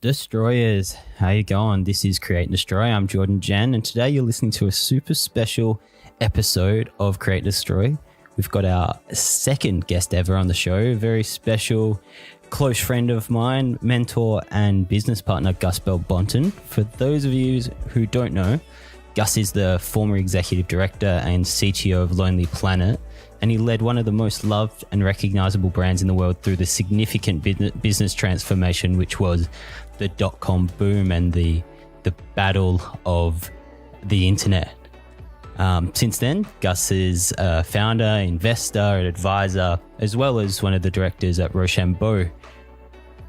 Destroyers, how you going? This is Create and Destroy. I'm Jordan Jan, and today you're listening to a super special episode of Create and Destroy. We've got our second guest ever on the show, a very special close friend of mine, mentor and business partner, Gus Balbontin. For those of you who don't know, Gus is the former executive director and CTO of Lonely Planet, and he led one of the most loved and recognizable brands in the world through the significant business transformation, which was the dot-com boom and the battle of the internet. Since then, Gus is a founder, investor, and advisor, as well as one of the directors at Roshambo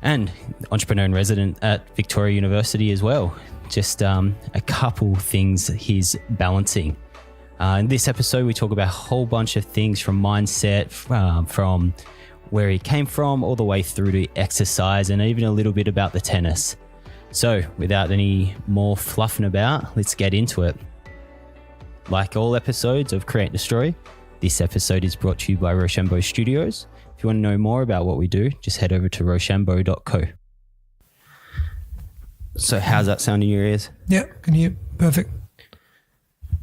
and entrepreneur in resident at Victoria University as well. Just a couple things he's balancing. In this episode, we talk about a whole bunch of things from mindset, from where he came from, all the way through to exercise, and even a little bit about the tennis. So without any more fluffing about, let's get into it. Like all episodes of Create and Destroy, this episode is brought to you by Roshambo Studios. If you want to know more about what we do, just head over to roshambo.co. So how's that sound in your ears? Yeah, can you? Perfect.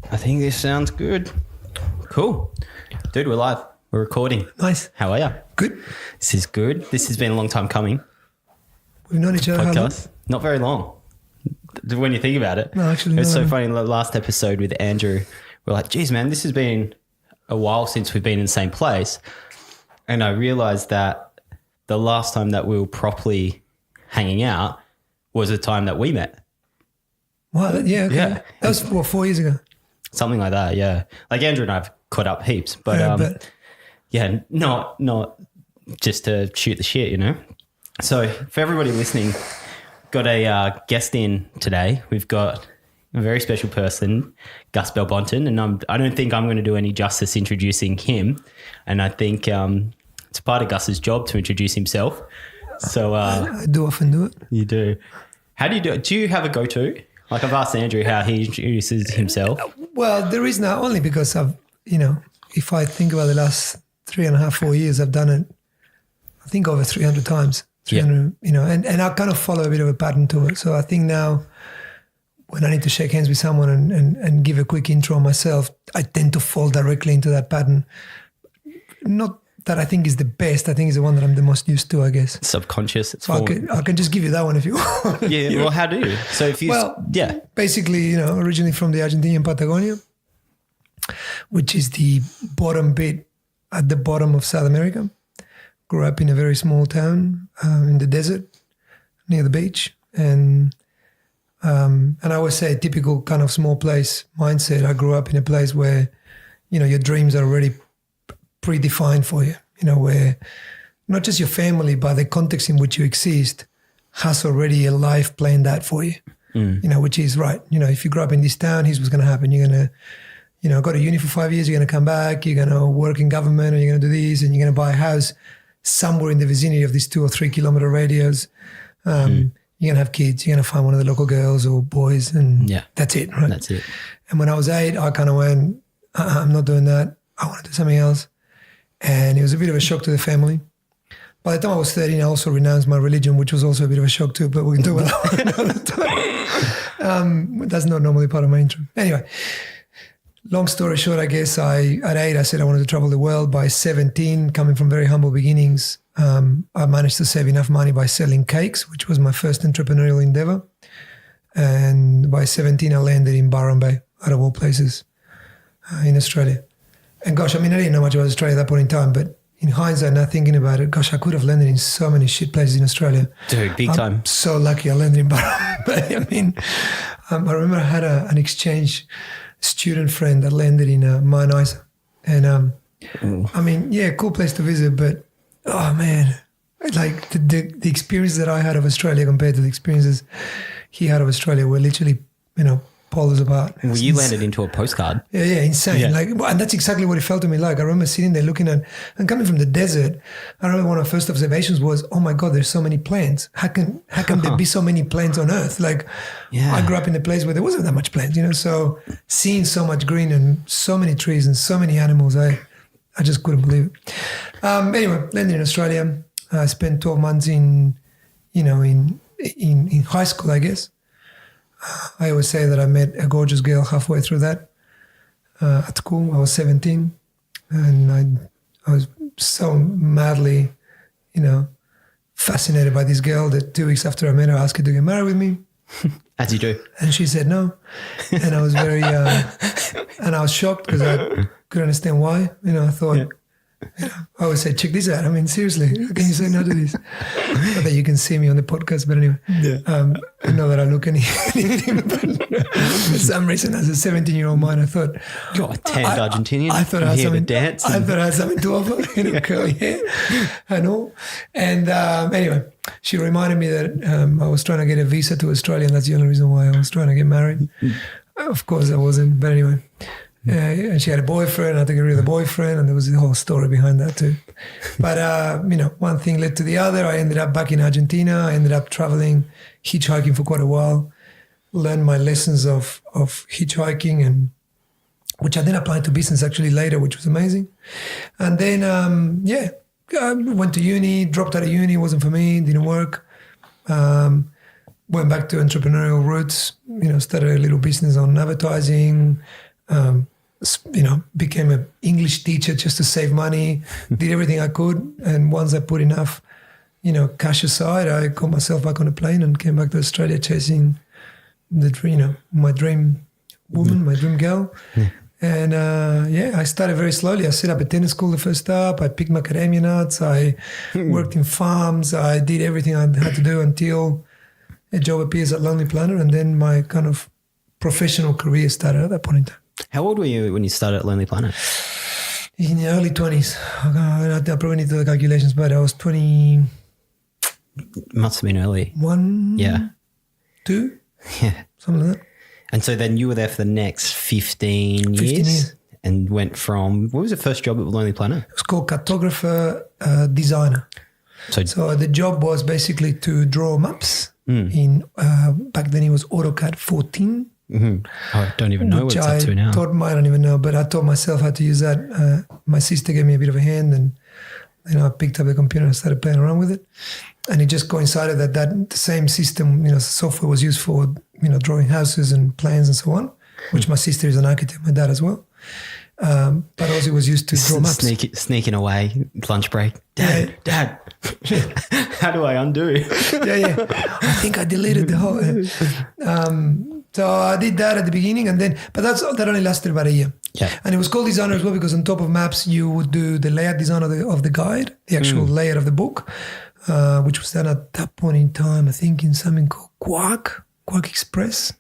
I think this sounds good. Cool. Dude, we're live. We're recording. Nice. How are you? Good. This is good. This has been a long time coming. We've known each other how long? Podcast. Not very long. When you think about it. No, actually, it's no. so funny. In the last episode with Andrew, we're like, geez, man, this has been a while since we've been in the same place. And I realized that the last time that we were properly hanging out was the time that we met. Wow. Yeah. Okay. Yeah. That was 4 years ago. Something like that. Yeah. Like Andrew and I have caught up heaps, but not just to shoot the shit, you know? So for everybody listening, got a guest in today. We've got a very special person, Gus Balbontin, and I don't think I'm going to do any justice introducing him. And I think it's part of Gus's job to introduce himself. So I do often do it. You do. How do you do it? Do you have a go-to? Like I've asked Andrew how he introduces himself. Well, there is now only because I've, if I think about the last 3.5, 4 years, I've done it, I think over 300 times. 300, and I kind of follow a bit of a pattern to it. So I think now when I need to shake hands with someone and give a quick intro on myself, I tend to fall directly into that pattern. Not that I think is the best. I think is the one that I'm the most used to, I guess. Subconscious. So I can just give you that one if you want. Yeah. Well, how do you? So if you, basically, originally from the Argentinian Patagonia, which is the bottom bit at the bottom of South America. Grew up in a very small town in the desert near the beach. And I always say a typical kind of small place mindset. I grew up in a place where, your dreams are already predefined for you, where not just your family, but the context in which you exist has already a life planned out for you, which is right. If you grew up in this town, here's what's going to happen. You're going to, go to uni for 5 years, you're going to come back, you're going to work in government, or you're going to do this, and you're going to buy a house somewhere in the vicinity of these 2 or 3 kilometer radius. You're going to have kids, you're going to find one of the local girls or boys, and that's it, right? That's it. And when I was 8, I kind of went, I'm not doing that. I want to do something else. And it was a bit of a shock to the family. By the time I was 13, I also renounced my religion, which was also a bit of a shock too, but we can talk about that another time. That's not normally part of my intro. Anyway, long story short, I guess at 8, I said I wanted to travel the world. By 17, coming from very humble beginnings, I managed to save enough money by selling cakes, which was my first entrepreneurial endeavor. And by 17, I landed in Byron Bay, out of all places, in Australia. And gosh, I didn't know much about Australia at that point in time, but in hindsight, now thinking about it, gosh, I could have landed in so many shit places in Australia. Dude, big time. I'm so lucky I landed in Byron Bay. I remember I had an exchange student friend that landed in Mount Isa. And cool place to visit, but oh man, like the experiences that I had of Australia compared to the experiences he had of Australia were literally, poles apart. Well, you landed into a postcard. Yeah, insane. Yeah. And that's exactly what it felt to me like. I remember sitting there looking at, and coming from the desert, I remember one of my first observations was, oh my God, there's so many plants. How can there be so many plants on Earth? I grew up in a place where there wasn't that much plants, so seeing so much green and so many trees and so many animals, I just couldn't believe it. Anyway, landed in Australia. I spent 12 months in high school, I guess. I always say that I met a gorgeous girl halfway through that at school. I was 17, and I was so madly, fascinated by this girl that 2 weeks after I met her, I asked her to get married with me. As you do. And she said no. And I was very, and I was shocked because I couldn't understand why. I thought, I always say, check this out. I mean, seriously, how can you say no to this? Not that you can see me on the podcast, but anyway, I know that I look anything, but for some reason, as a 17-year-old mind, I thought, you're a tanned Argentinian. I thought I had something to offer, curly hair and all. And anyway, she reminded me that I was trying to get a visa to Australia, and that's the only reason why I was trying to get married. Of course, I wasn't, but anyway. And she had a boyfriend. I had to get rid of the boyfriend, and there was a whole story behind that too. But one thing led to the other. I ended up back in Argentina. I ended up traveling, hitchhiking for quite a while. Learned my lessons of hitchhiking, and which I then applied to business actually later, which was amazing. And then I went to uni. Dropped out of uni. It wasn't for me. Didn't work. Went back to entrepreneurial roots. Started a little business on advertising. Became an English teacher just to save money, did everything I could. And once I put enough, cash aside, I got myself back on a plane and came back to Australia chasing my dream woman, my dream girl. And I started very slowly. I set up a tennis school the first up. I picked macadamia nuts. I worked in farms. I did everything I had to do until a job appears at Lonely Planet. And then my kind of professional career started at that point in time. How old were you when you started at Lonely Planet? In the early 20s. I probably need to do the calculations, but I was 20. Must have been early. 1, yeah, 2, yeah, something like that. And so then you were there for the next 15 years and went from, what was your first job at Lonely Planet? It was called cartographer designer. So the job was basically to draw maps in, back then it was AutoCAD 14. Mm-hmm. I don't even know what it's up to now. I don't even know, but I taught myself how to use that. My sister gave me a bit of a hand, and I picked up the computer and started playing around with it. And it just coincided that the same system, software was used for, drawing houses and plans and so on, which my sister is an architect, my dad as well. But also it was used to draw maps. Sneaking away, lunch break. Dad, how do I undo? Yeah. I think I deleted the whole... So I did that at the beginning, but that only lasted about a year. Yeah. And it was called designer as well because on top of maps, you would do the layout design of the guide, the actual layout of the book, which was done at that point in time, I think in something called Quark Express.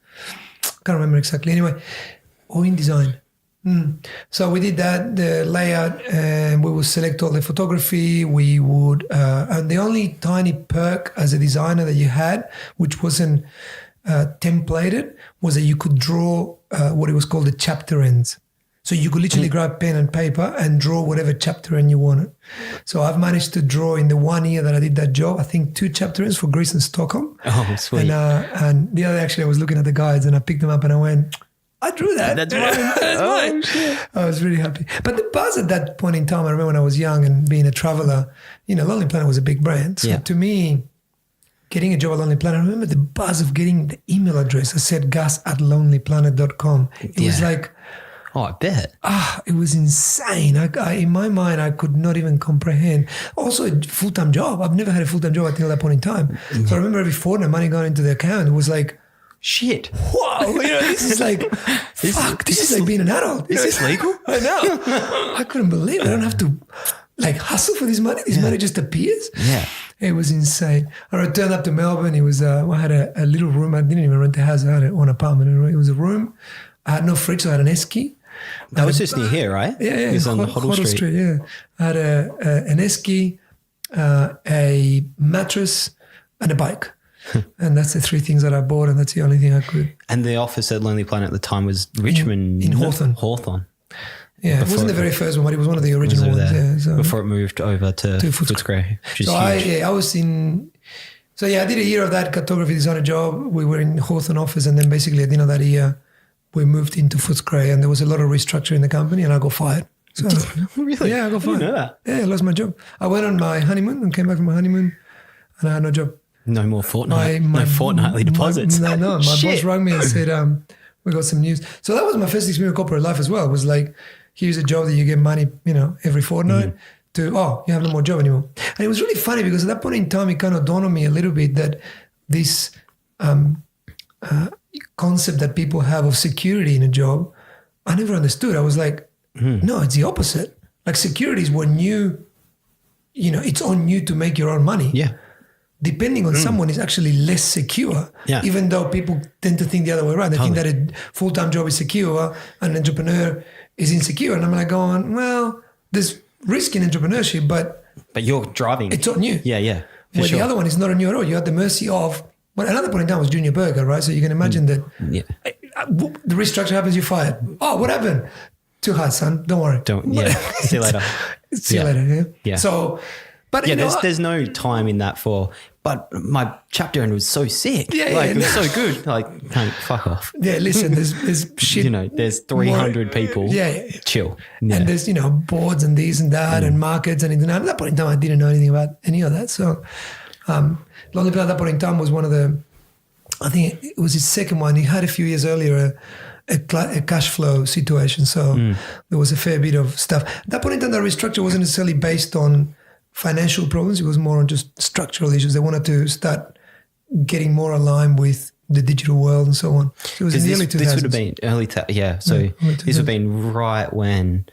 Can't remember exactly. Anyway, or InDesign. So we did that, the layout, and we would select all the photography. We would, and the only tiny perk as a designer that you had, which wasn't templated, was that you could draw what it was called the chapter ends. So you could literally grab pen and paper and draw whatever chapter end you wanted. So I've managed to draw in the 1 year that I did that job, I think 2 chapter ends for Greece and Stockholm. Oh, sweet. And the other, actually, I was looking at the guides and I picked them up and I went, I drew that. That's mine. That's mine. Shit. I was really happy. But the buzz at that point in time, I remember when I was young and being a traveler, Lonely Planet was a big brand. So to me, getting a job at Lonely Planet, I remember the buzz of getting the email address. I said gus@lonelyplanet.com. It was like... Oh, I bet. It was insane. I in my mind, I could not even comprehend. Also, a full-time job. I've never had a full-time job until that point in time. So I remember every fortnight, money going into the account. It was like, shit, whoa, this is like, fuck, this is like being an adult. Is this legal? I know. I couldn't believe it. I don't have to hustle for this money. This money just appears. Yeah. It was insane. I returned up to Melbourne. It was, I had a little room. I didn't even rent a house. I had an apartment. It was a room. I had no fridge, so I had an esky. That was just near here, right? Yeah. It was on Hoddle Street. Yeah. I had an esky, a mattress, and a bike. And that's the 3 things that I bought, and that's the only thing I could. And the office at Lonely Planet at the time was Richmond. In Hawthorn. Yeah, it wasn't the very first one, but it was one of the original ones. Yeah, so before it moved over to Footscray, which is huge. I did a year of that cartography designer job. We were in Hawthorn office, and then basically at the end of that year, we moved into Footscray, and there was a lot of restructuring in the company, and I got fired. So, really? Yeah, I got fired. I didn't know that. Yeah, I lost my job. I went on my honeymoon and came back from my honeymoon, and I had no job. No more fortnightly deposits. My Shit. boss rang me and said, we got some news. So that was my first experience of corporate life as well. It was like, here's a job that you get money, every fortnight to, you have no more job anymore. And it was really funny because at that point in time, it kind of dawned on me a little bit that this concept that people have of security in a job, I never understood. I was like, no, it's the opposite. Like security is when it's on you to make your own money. Yeah. Depending on someone is actually less secure, even though people tend to think the other way around. They think that a full-time job is secure and an entrepreneur is insecure. And I'm like going, well, there's risk in entrepreneurship, but you're driving. It's on you. Yeah. Where the other one is not on you at all. You're at the mercy of, but another point in time was Junior Burger, right? So you can imagine that the restructure happens, you're fired. Oh, what happened? Too hard, son. Don't worry. See you later. See you later. Yeah. So, but there's no time in that for. But my chapter end was so sick. It was so good. Like, fuck off. Yeah, listen, there's shit. There's 300 people. Yeah. Chill. Yeah. And there's, boards and these and that and markets and at that point in time, I didn't know anything about any of that. So, Lonely Planet at that point in time was one of I think it was his second one. He had a few years earlier a cash flow situation. So there was a fair bit of stuff. At that point in time, the restructure wasn't necessarily based on financial problems. It was more on just structural issues. They wanted to start getting more aligned with the digital world and so on. So it was in the early 2000s. This would have been early, this would have been right when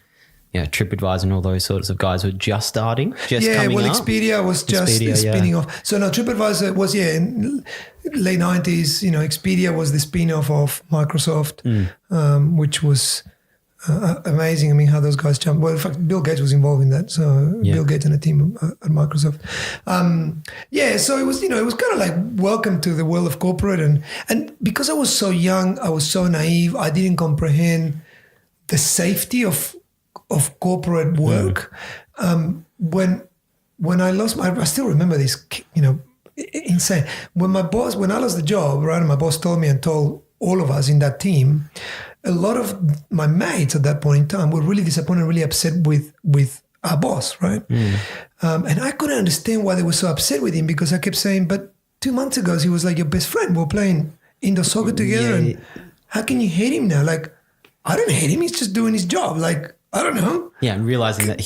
TripAdvisor and all those sorts of guys were just starting, coming up. Expedia was just spinning off. So no, TripAdvisor was, in late 90s, Expedia was the spin-off of Microsoft, which was amazing. I mean, how those guys jumped. Well, in fact, Bill Gates was involved in that. So Bill Gates and a team at Microsoft. So it was, it was kind of like welcome to the world of corporate. And because I was so young, I was so naive, I didn't comprehend the safety of corporate work. When I lost I still remember this, insane. When I lost the job, right, and my boss told me and told all of us in that team, a lot of my mates at that point in time were really disappointed, really upset with our boss, right? And I couldn't understand why they were so upset with him because I kept saying, but 2 months ago, he was like your best friend. We were playing indoor soccer together. And how can you hate him now? Like, I don't hate him. He's just doing his job. Like, I don't know. Yeah, and realizing that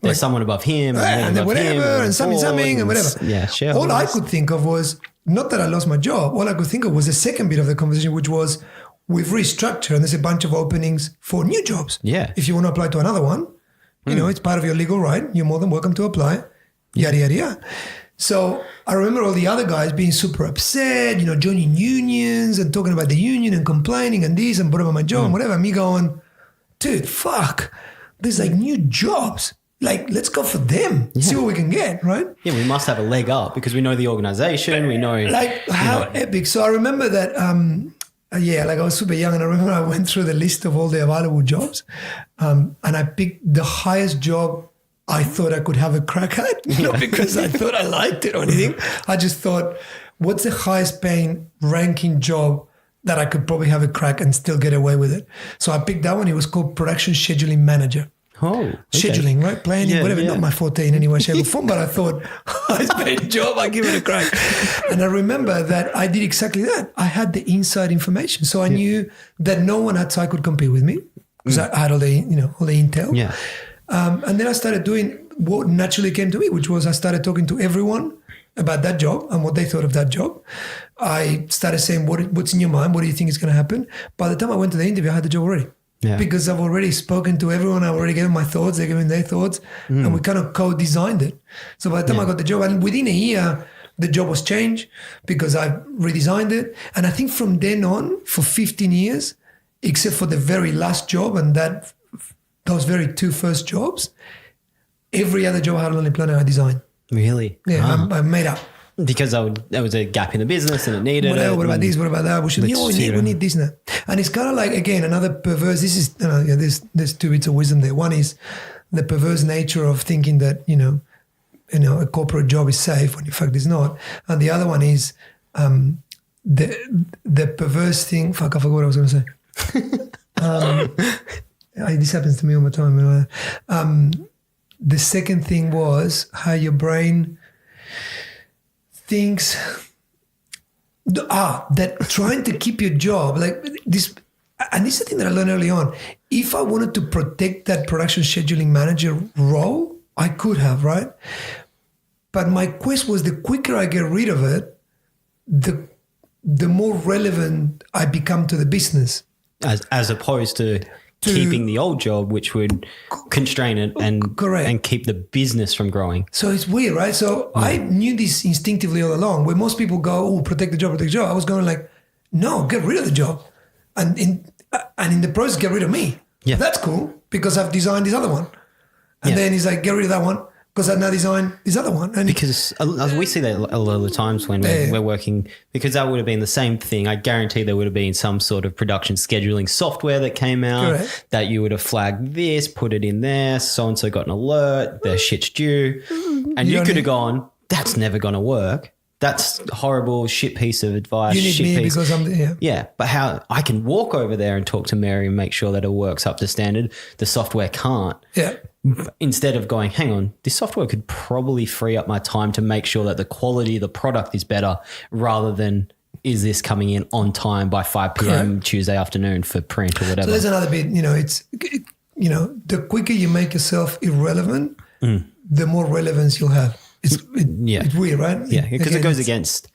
there's someone above him and whatever and something and whatever. Yeah, sure. All I could think of was, not that I lost my job, all I could think of was the second bit of the conversation, which was we've restructured and there's a bunch of openings for new jobs. Yeah. If you want to apply to another one, it's part of your legal right. You're more than welcome to apply. Yada, yada, yada. So I remember all the other guys being super upset, joining unions and talking about the union and complaining and this and whatever my job and whatever. Me going, dude, fuck, there's like new jobs. Like, let's go for them, see what we can get, right? Yeah, we must have a leg up because we know the organization, we know. Like, how epic. So I remember that, like I was super young and I remember I went through the list of all the available jobs and I picked the highest job I thought I could have a crack at, not because I thought I liked it or anything. I just thought, what's the highest paying ranking job that I could probably have a crack and still get away with it? So I picked that one. It was called Production Scheduling Manager. Oh, okay. Scheduling, right? Planning, whatever. Not my forte in any way, shape or form, but I thought, highest paid job, I give it a crack. And I remember that I did exactly that. I had the inside information. So I knew that no one outside could compete with me because I had all the, all the intel. Yeah. And then I started doing what naturally came to me, which was I started talking to everyone about that job and what they thought of that job. I started saying, what's in your mind? What do you think is going to happen? By the time I went to the interview, I had the job already. Yeah. Because I've already spoken to everyone. I've already given my thoughts. They're giving their thoughts. And we kind of co-designed it. So by the time I got the job, and within a year, the job was changed because I redesigned it. And I think from then on, for 15 years, except for the very last job and those very two first jobs, every other job I had on the planet I designed. Really? Yeah, I made up. Because there was a gap in the business and it needed it. What about this? What about that? We need this now. And it's kind of like, again, another perverse, this is, there's two bits of wisdom there. One is the perverse nature of thinking that, a corporate job is safe when in fact it's not. And the other one is the perverse thing. Fuck, I forgot what I was going to say. This happens to me all the time. The second thing was how your brain things that trying to keep your job, like this, and this is the thing that I learned early on. If I wanted to protect that production scheduling manager role, I could have, right? But my quest was the quicker I get rid of it, the more relevant I become to the business. As opposed to keeping the old job, which would constrain it and keep the business from growing. So it's weird, right? So I knew this instinctively all along. Where most people go, "Oh, protect the job," I was going like, "No, get rid of the job," and in the process, get rid of me. Yeah, that's cool because I've designed this other one, and then he's like, "Get rid of that one." Because I've now designed this other one. And because we see that a lot of the times when we're working, because that would have been the same thing. I guarantee there would have been some sort of production scheduling software that came out that you would have flagged this, put it in there, so-and-so got an alert, their shit's due. And you could have gone, that's never going to work. That's a horrible shit piece of advice. You need me because I'm there. Yeah, but how I can walk over there and talk to Mary and make sure that it works up to standard. The software can't. Yeah. Instead of going, hang on, this software could probably free up my time to make sure that the quality of the product is better rather than is this coming in on time by 5 p.m. Tuesday afternoon for print or whatever. So there's another bit, the quicker you make yourself irrelevant, the more relevance you'll have. It's weird, right? Yeah, because it goes against,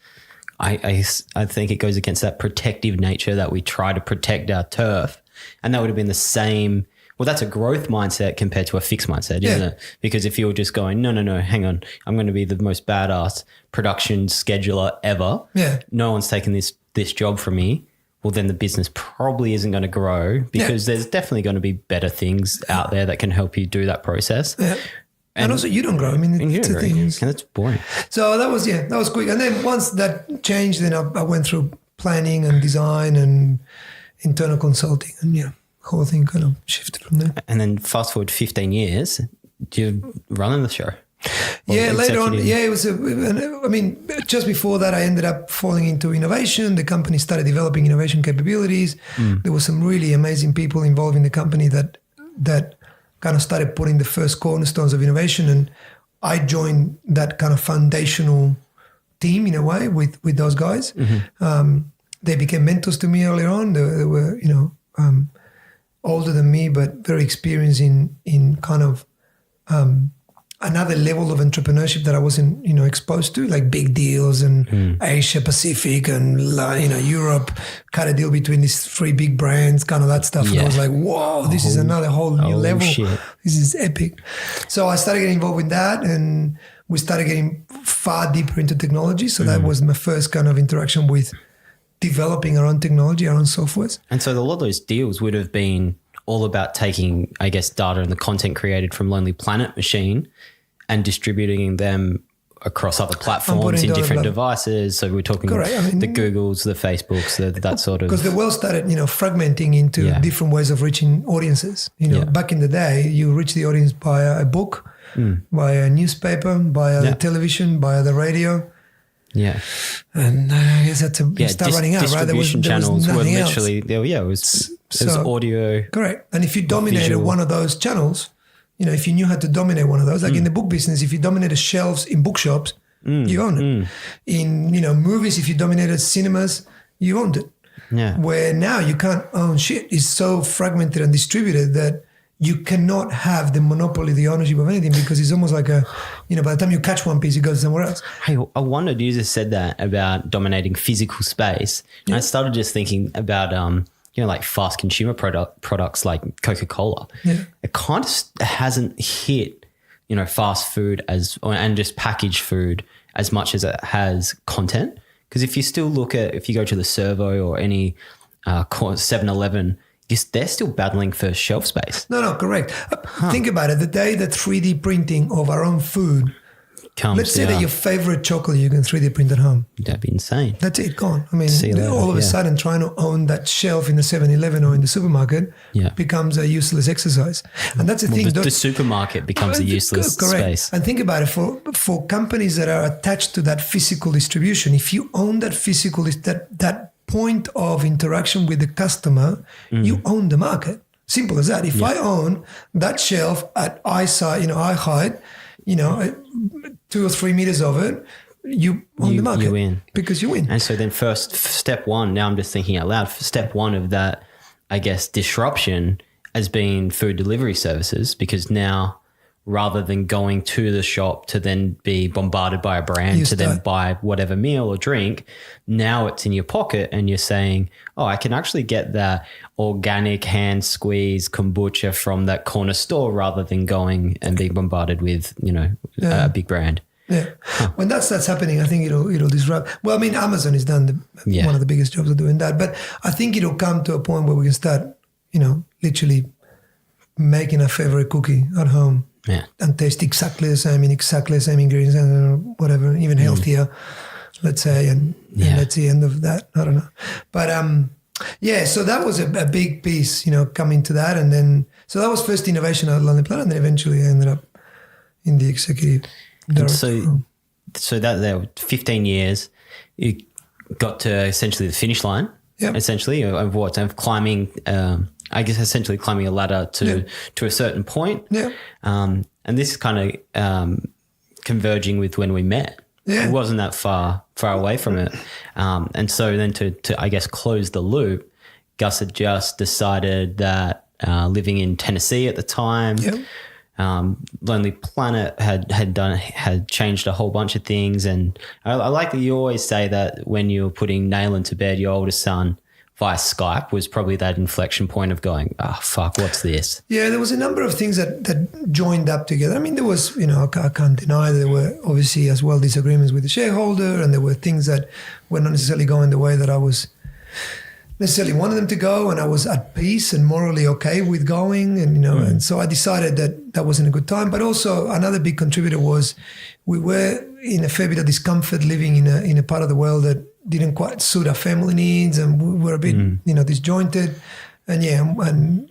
I think it goes against that protective nature that we try to protect our turf. And that would have been the same. Well, that's a growth mindset compared to a fixed mindset, isn't it? Because if you're just going, no, hang on, I'm going to be the most badass production scheduler ever. Yeah. No one's taking this job from me. Well, then the business probably isn't going to grow because there's definitely going to be better things out there that can help you do that process. Yeah. And also you don't grow. I mean, it's a thing. And that's boring. So that was quick. And then once that changed, then I went through planning and design and internal consulting and, whole thing kind of shifted from there. And then fast forward 15 years, you're running the show. Yeah, later on. Yeah, it was, just before that, I ended up falling into innovation. The company started developing innovation capabilities. There were some really amazing people involved in the company that kind of started putting the first cornerstones of innovation. And I joined that kind of foundational team in a way with those guys. They became mentors to me earlier on. They were, older than me, but very experienced in kind of another level of entrepreneurship that I wasn't, exposed to, like big deals and Asia Pacific and, Europe, cut a deal between these 3 big brands, kind of that stuff. Yeah. And I was like, whoa, this is another whole new level. Shit. This is epic. So I started getting involved with that and we started getting far deeper into technology. So that was my first kind of interaction with developing our own technology, our own softwares. And so a lot of those deals would have been all about taking, I guess, data and the content created from Lonely Planet Machine and distributing them across other platforms in different devices. So we're talking the Googles, the Facebooks, that sort of... Because the world started, fragmenting into different ways of reaching audiences. Back in the day, you reach the audience by a book, by a newspaper, by the television, by the radio. Yeah. And I guess that's start running out, right? Distribution channels were literally, it was audio. Correct. And if you dominated one of those channels, if you knew how to dominate one of those, like in the book business, if you dominated shelves in bookshops, you owned it. In, movies, if you dominated cinemas, you owned it. Yeah. Where now you can't own shit. It's so fragmented and distributed that you cannot have the monopoly, the ownership of anything because it's almost like by the time you catch one piece, it goes somewhere else. Hey, I wondered, you just said that about dominating physical space. And I started just thinking about, like fast consumer products like Coca-Cola. Yeah. It kind of hasn't hit, fast food and just packaged food as much as it has content. Because if you go to the Servo or any 7-Eleven, they're still battling for shelf space. No, correct. Think about it. The day that 3D printing of our own food comes, let's say that your favorite chocolate you can 3D print at home. That'd be insane. That's it, gone. I mean, all of a sudden trying to own that shelf in the 7-Eleven or in the supermarket becomes a useless exercise. And that's the thing. The supermarket becomes a useless space. And think about it, for companies that are attached to that physical distribution, if you own that physical, that point of interaction with the customer, you own the market. Simple as that. If I own that shelf at eye height, 2 or 3 meters of it, you on the market. You win. Because you win. And so then step one, now I'm just thinking out loud, step one of that, I guess, disruption has been food delivery services, because now rather than going to the shop to then be bombarded by a brand then buy whatever meal or drink, now it's in your pocket and you're saying, oh, I can actually get that organic hand squeeze kombucha from that corner store rather than going and being bombarded with, a big brand. Yeah. When that's happening, I think it'll disrupt. Well, I mean, Amazon has done one of the biggest jobs of doing that, but I think it'll come to a point where we can start, literally making our favorite cookie at home. Yeah. And taste exactly the same ingredients and whatever, even healthier, let's say, and that's the end of that. I don't know. But so that was a big piece, coming to that. And then, so that was first innovation at Lonely Planet, and then eventually I ended up in the executive director. So that there 15 years, you got to essentially the finish line, essentially, of climbing, essentially climbing a ladder to a certain point. Yeah. And this is kind of converging with when we met. Yeah. It wasn't that far away from it. And so then to I guess close the loop, Gus had just decided that living in Tennessee at the time, Lonely Planet had changed a whole bunch of things. And I like that you always say that when you were putting Nayland to bed, your oldest son, via Skype, was probably that inflection point of going, oh, fuck, what's this? Yeah, there was a number of things that joined up together. I mean, there was, I can't deny there were obviously as well disagreements with the shareholder, and there were things that were not necessarily going the way that I was necessarily wanted them to go, and I was at peace and morally okay with going, and, and so I decided that wasn't a good time. But also another big contributor was we were in a fair bit of discomfort living in a part of the world that didn't quite suit our family needs, and we were a bit, disjointed. And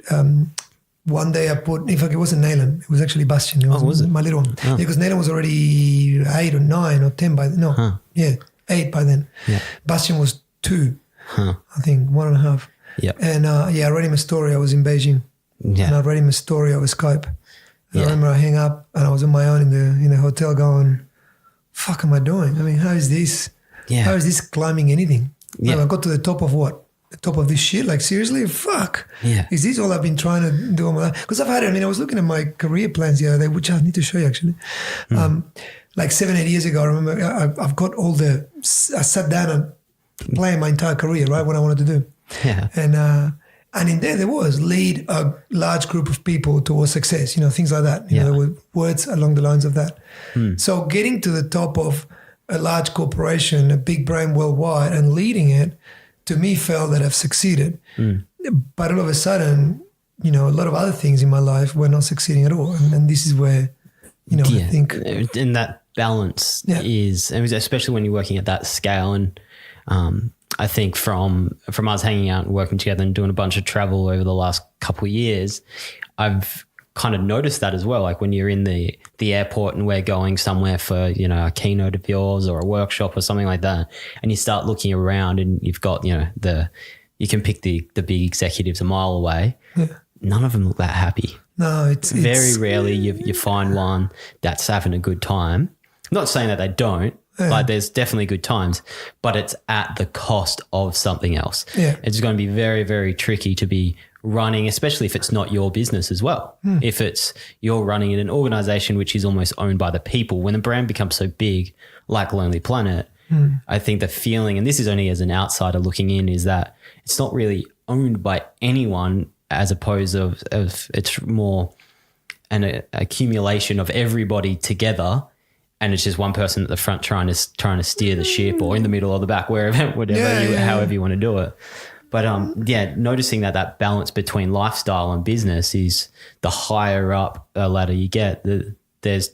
one day I put, in fact, it wasn't Nayland, it was actually Bastian. Was it? My little one. Oh. Because Nayland was already 8 or 9 or 10 by then. 8 by then. Yeah. Bastian was 2, I think, 1.5. Yep. And I read him a story. I was in Beijing, and I read him a story over Skype. And I remember I hang up and I was on my own in the hotel going, fuck am I doing? I mean, how is this? Yeah. How is this climbing anything? Yeah. I got to the top of what? The top of this shit? Like, seriously? Fuck. Yeah. Is this all I've been trying to do all my life? Because I was looking at my career plans the other day, which I need to show you actually. Like 7-8 years ago, I remember I've got I sat down and planned my entire career, right? What I wanted to do. Yeah. And in there was lead a large group of people towards success, things like that. There were words along the lines of that. So getting to the top of a large corporation, a big brand worldwide, and leading it, to me felt that I've succeeded. But all of a sudden, a lot of other things in my life were not succeeding at all. And this is where, I think. And that balance is, especially when you're working at that scale. And I think from us hanging out and working together and doing a bunch of travel over the last couple of years, I've kind of noticed that as well. Like when you're in the airport and we're going somewhere for, a keynote of yours or a workshop or something like that, and you start looking around and you've got, you can pick the big executives a mile away. Yeah. None of them look that happy. No, it's very rarely you find one that's having a good time. I'm not saying that they don't. Like there's definitely good times, but it's at the cost of something else. Yeah. It's going to be very, very tricky to be running, especially if it's not your business as well. If it's you're running in an organization which is almost owned by the people, when the brand becomes so big like Lonely Planet, I think the feeling, and this is only as an outsider looking in, is that it's not really owned by anyone, as opposed of it's more an accumulation of everybody together. And it's just one person at the front trying to steer the ship, or in the middle or the back, wherever, however you want to do it. But noticing that balance between lifestyle and business is, the higher up a ladder you get, there's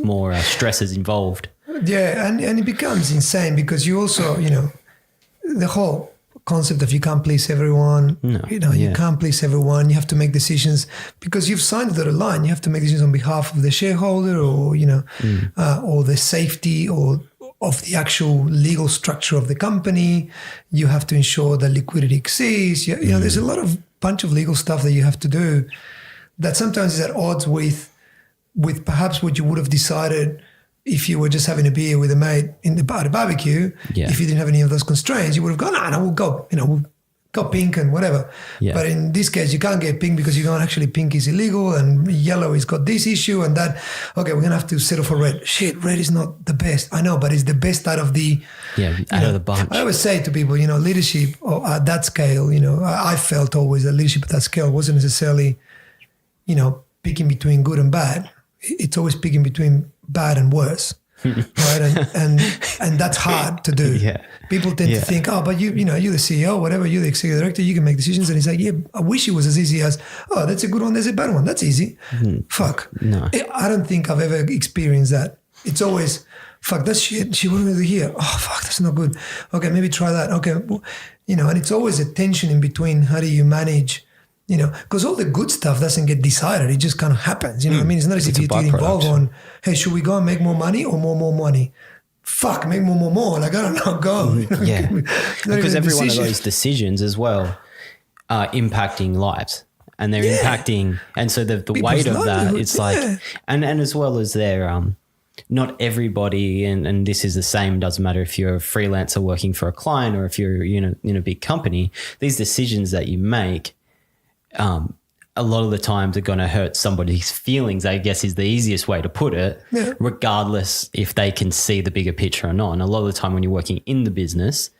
more stresses involved. Yeah, and it becomes insane because you also, the whole concept of you can't please everyone. No, you can't please everyone. You have to make decisions because you've signed the dotted line. You have to make decisions on behalf of the shareholder, or or the safety or of the actual legal structure of the company. You have to ensure that liquidity exists. There's a bunch of legal stuff that you have to do that sometimes is at odds with perhaps what you would have decided if you were just having a beer with a mate in the barbecue, Yeah. if you didn't have any of those constraints, you would have gone, no, we'll go, we'll go pink and whatever. Yeah. But in this case, you can't get pink because you can't actually, pink is illegal and yellow has got this issue and that. Okay, we're going to have to settle for red. Shit, red is not the best. I know, but it's the best out of the... out of the bunch. I always say to people, leadership at that scale, I felt always that leadership at that scale wasn't necessarily, picking between good and bad. It's always picking between bad and worse. Right. And that's hard to do. Yeah. People tend to think, but you're the CEO, whatever, you're the executive director, you can make decisions. And it's like, yeah, I wish it was as easy as, that's a good one, that's a bad one. That's easy. Fuck. No. I don't think I've ever experienced that. It's always, fuck, that's shit. She wanted me to hear. Oh, fuck, that's not good. Okay, maybe try that. Okay. Well, and it's always a tension in between. How do you manage, because all the good stuff doesn't get decided. It just kind of happens. What I mean? It's not as if you get involved on, hey, should we go and make more money or more money? Fuck, make more. Like, I don't know, go. Yeah. Because every one of those decisions as well are impacting lives. And they're impacting, and so the weight of that, it's like, and as well as their, not everybody, and this is the same, doesn't matter if you're a freelancer working for a client or if you're, in a big company, these decisions that you make, a lot of the times are going to hurt somebody's feelings, I guess is the easiest way to put it, regardless if they can see the bigger picture or not. And a lot of the time when you're working in the business,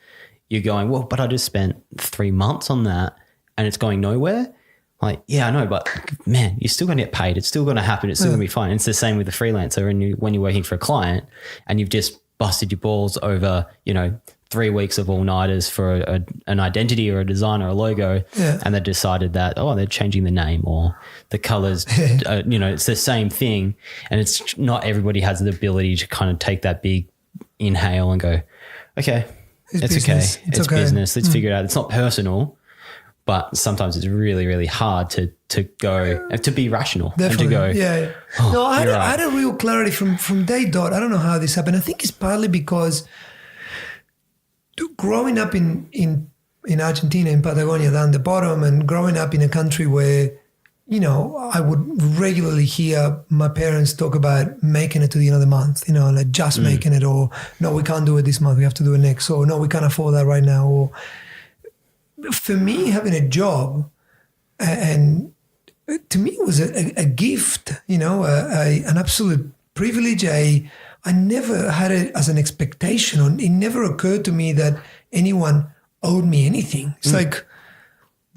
you're going, well, but I just spent 3 months on that and it's going nowhere. Like, yeah, I know, but man, you're still going to get paid. It's still going to happen. It's still going to be fine. It's the same with the freelancer. And when you're working for a client and you've just busted your balls over, 3 weeks of all-nighters for an identity or a design or a logo, and they decided that, they're changing the name or the colors, it's the same thing. And it's not everybody has the ability to kind of take that big inhale and go, okay, it's okay. It's business. Let's figure it out. It's not personal. But sometimes it's really, really hard to go, to be rational. Definitely. And to go, no, I had a real clarity from day dot. I don't know how this happened. I think it's partly because growing up in Argentina, in Patagonia, down the bottom, and growing up in a country where, I would regularly hear my parents talk about making it to the end of the month, like just making it, or no, we can't do it this month, we have to do it next, or no, we can't afford that right now, or... For me, having a job, and to me it was a gift, an absolute privilege. I never had it as an expectation, or it never occurred to me that anyone owed me anything. It's like,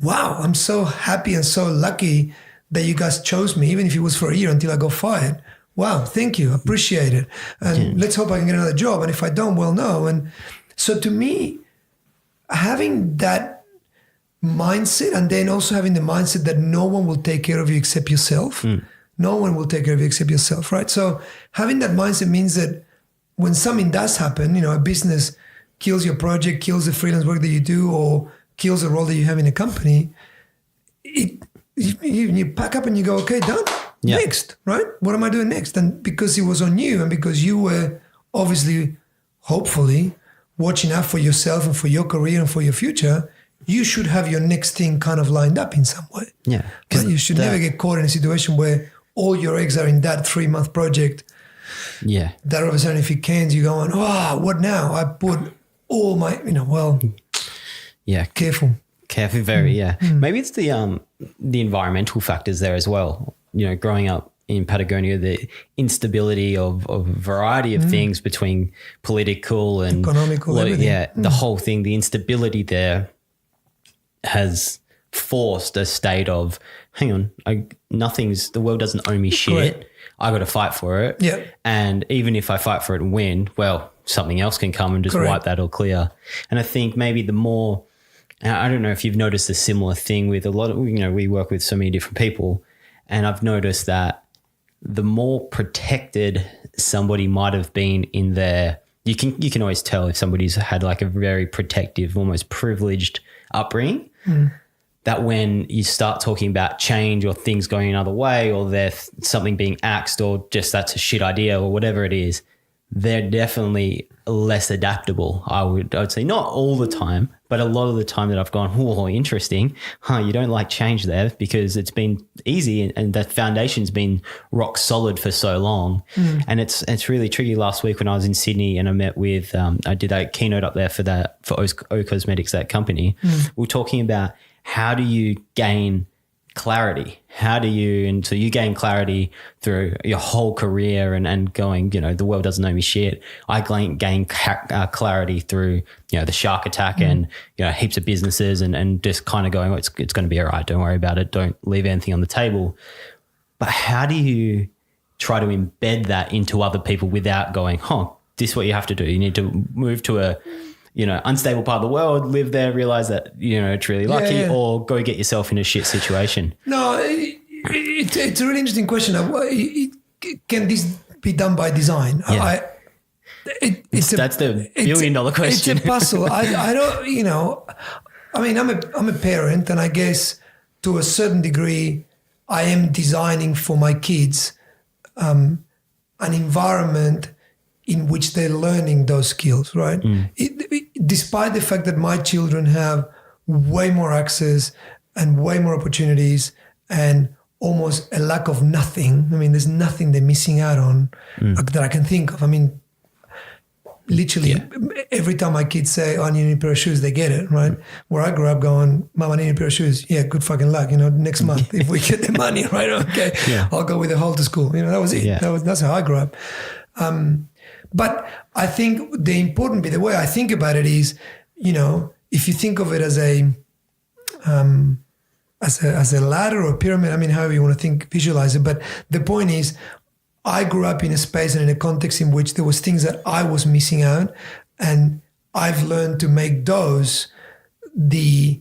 wow, I'm so happy and so lucky that you guys chose me, even if it was for a year until I got fired. Wow, thank you, appreciate it. And let's hope I can get another job. And if I don't, well, no. And so to me, having that mindset, and then also having the mindset that no one will take care of you except yourself. No one will take care of you except yourself, right? So having that mindset means that when something does happen, a business kills your project, kills the freelance work that you do, or kills the role that you have in a company, you pack up and you go, okay, done. Next, right? What am I doing next? And because it was on you, and because you were obviously, hopefully, watching out for yourself and for your career and for your future, you should have your next thing kind of lined up in some way. Yeah. But you should never get caught in a situation where all your eggs are in that 3-month project. Yeah. That all of a sudden, if it cans, you're going, what now? I put all my, Yeah. Careful. Very, yeah. Maybe it's the environmental factors there as well. Growing up in Patagonia, the instability of a variety of things between political and economical, everything. Yeah, the whole thing, the instability there has forced a state of, hang on, the world doesn't owe me shit. Correct. I got to fight for it. Yeah. And even if I fight for it and win, well, something else can come and just wipe that all clear. And I think maybe the more, I don't know if you've noticed a similar thing with a lot of, we work with so many different people, and I've noticed that the more protected somebody might have been in their, you can always tell if somebody's had like a very protective, almost privileged upbringing, that when you start talking about change or things going another way, or there's something being axed, or just that's a shit idea or whatever it is, they're definitely less adaptable. I would say not all the time, but a lot of the time that I've gone, oh, interesting. You don't like change there because it's been easy and that foundation's been rock solid for so long. And it's really tricky. Last week when I was in Sydney and I met with, I did a keynote up there for O Cosmetics, that company. We were talking about how do you gain clarity? So you gain clarity through your whole career and going, the world doesn't know me shit. I gain clarity through, the shark attack and, heaps of businesses and just kind of going, it's going to be all right. Don't worry about it. Don't leave anything on the table. But how do you try to embed that into other people without going, this is what you have to do. You need to move to a, unstable part of the world, live there, realize that, it's really lucky, or go get yourself in a shit situation? No, it's a really interesting question. Can this be done by design? Yeah. That's the billion-dollar question. It's a puzzle. I don't, I'm a parent, and I guess to a certain degree, I am designing for my kids an environment in which they're learning those skills, right? Despite the fact that my children have way more access and way more opportunities and almost a lack of nothing. there's nothing they're missing out on that I can think of. Literally every time my kids say, I need a pair of shoes, they get it, right? Where I grew up going, Mom, I need a pair of shoes. Yeah, good fucking luck. Next month, if we get the money, right? Okay, I'll go with the whole to school. That was it. Yeah. That's how I grew up. But I think the important bit, the way I think about it is, if you think of it as a ladder or a pyramid, however you want to visualize it. But the point is, I grew up in a space and in a context in which there was things that I was missing out, and I've learned to make those the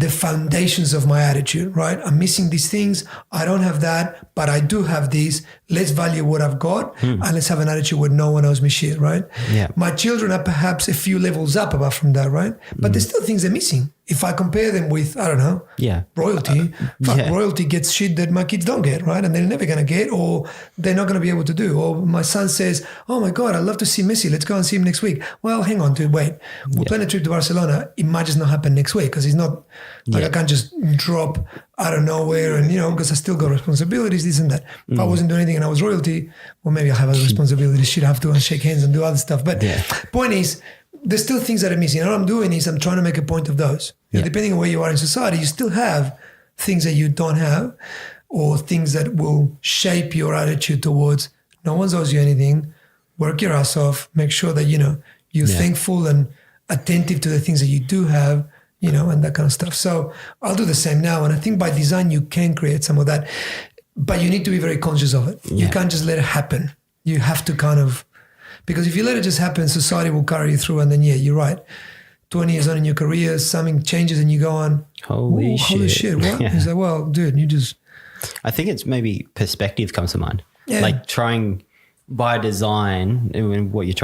foundations of my attitude, right? I'm missing these things. I don't have that, but I do have these. Let's value what I've got and let's have an attitude where no one owes me shit, right? Yeah. My children are perhaps a few levels up apart from that, right? But there's still things they're missing. If I compare them with, I don't know, royalty, royalty gets shit that my kids don't get, right? And they're never going to get, or they're not going to be able to do. Or my son says, oh my God, I'd love to see Messi. Let's go and see him next week. Well, hang on, dude, wait. We're planning a trip to Barcelona. It might just not happen next week because he's not, I can't just drop out of nowhere and, because I still got responsibilities, this and that. If I wasn't doing anything and I was royalty, well, maybe I have other responsibilities. Shit, I have to shake hands and do other stuff. But point is, there's still things that are missing. And all I'm doing is I'm trying to make a point of those. Depending on where you are in society, you still have things that you don't have, or things that will shape your attitude towards no one owes you anything. Work your ass off. Make sure that, you're thankful and attentive to the things that you do have, and that kind of stuff. So I'll do the same now. And I think by design, you can create some of that, but you need to be very conscious of it. You can't just let it happen. You have to because if you let it just happen, society will carry you through. And then, you're right. 20 years on in your career, something changes and you go on, holy shit, what? He's like, well, dude, I think it's maybe perspective comes to mind. Yeah. Like trying by design, what you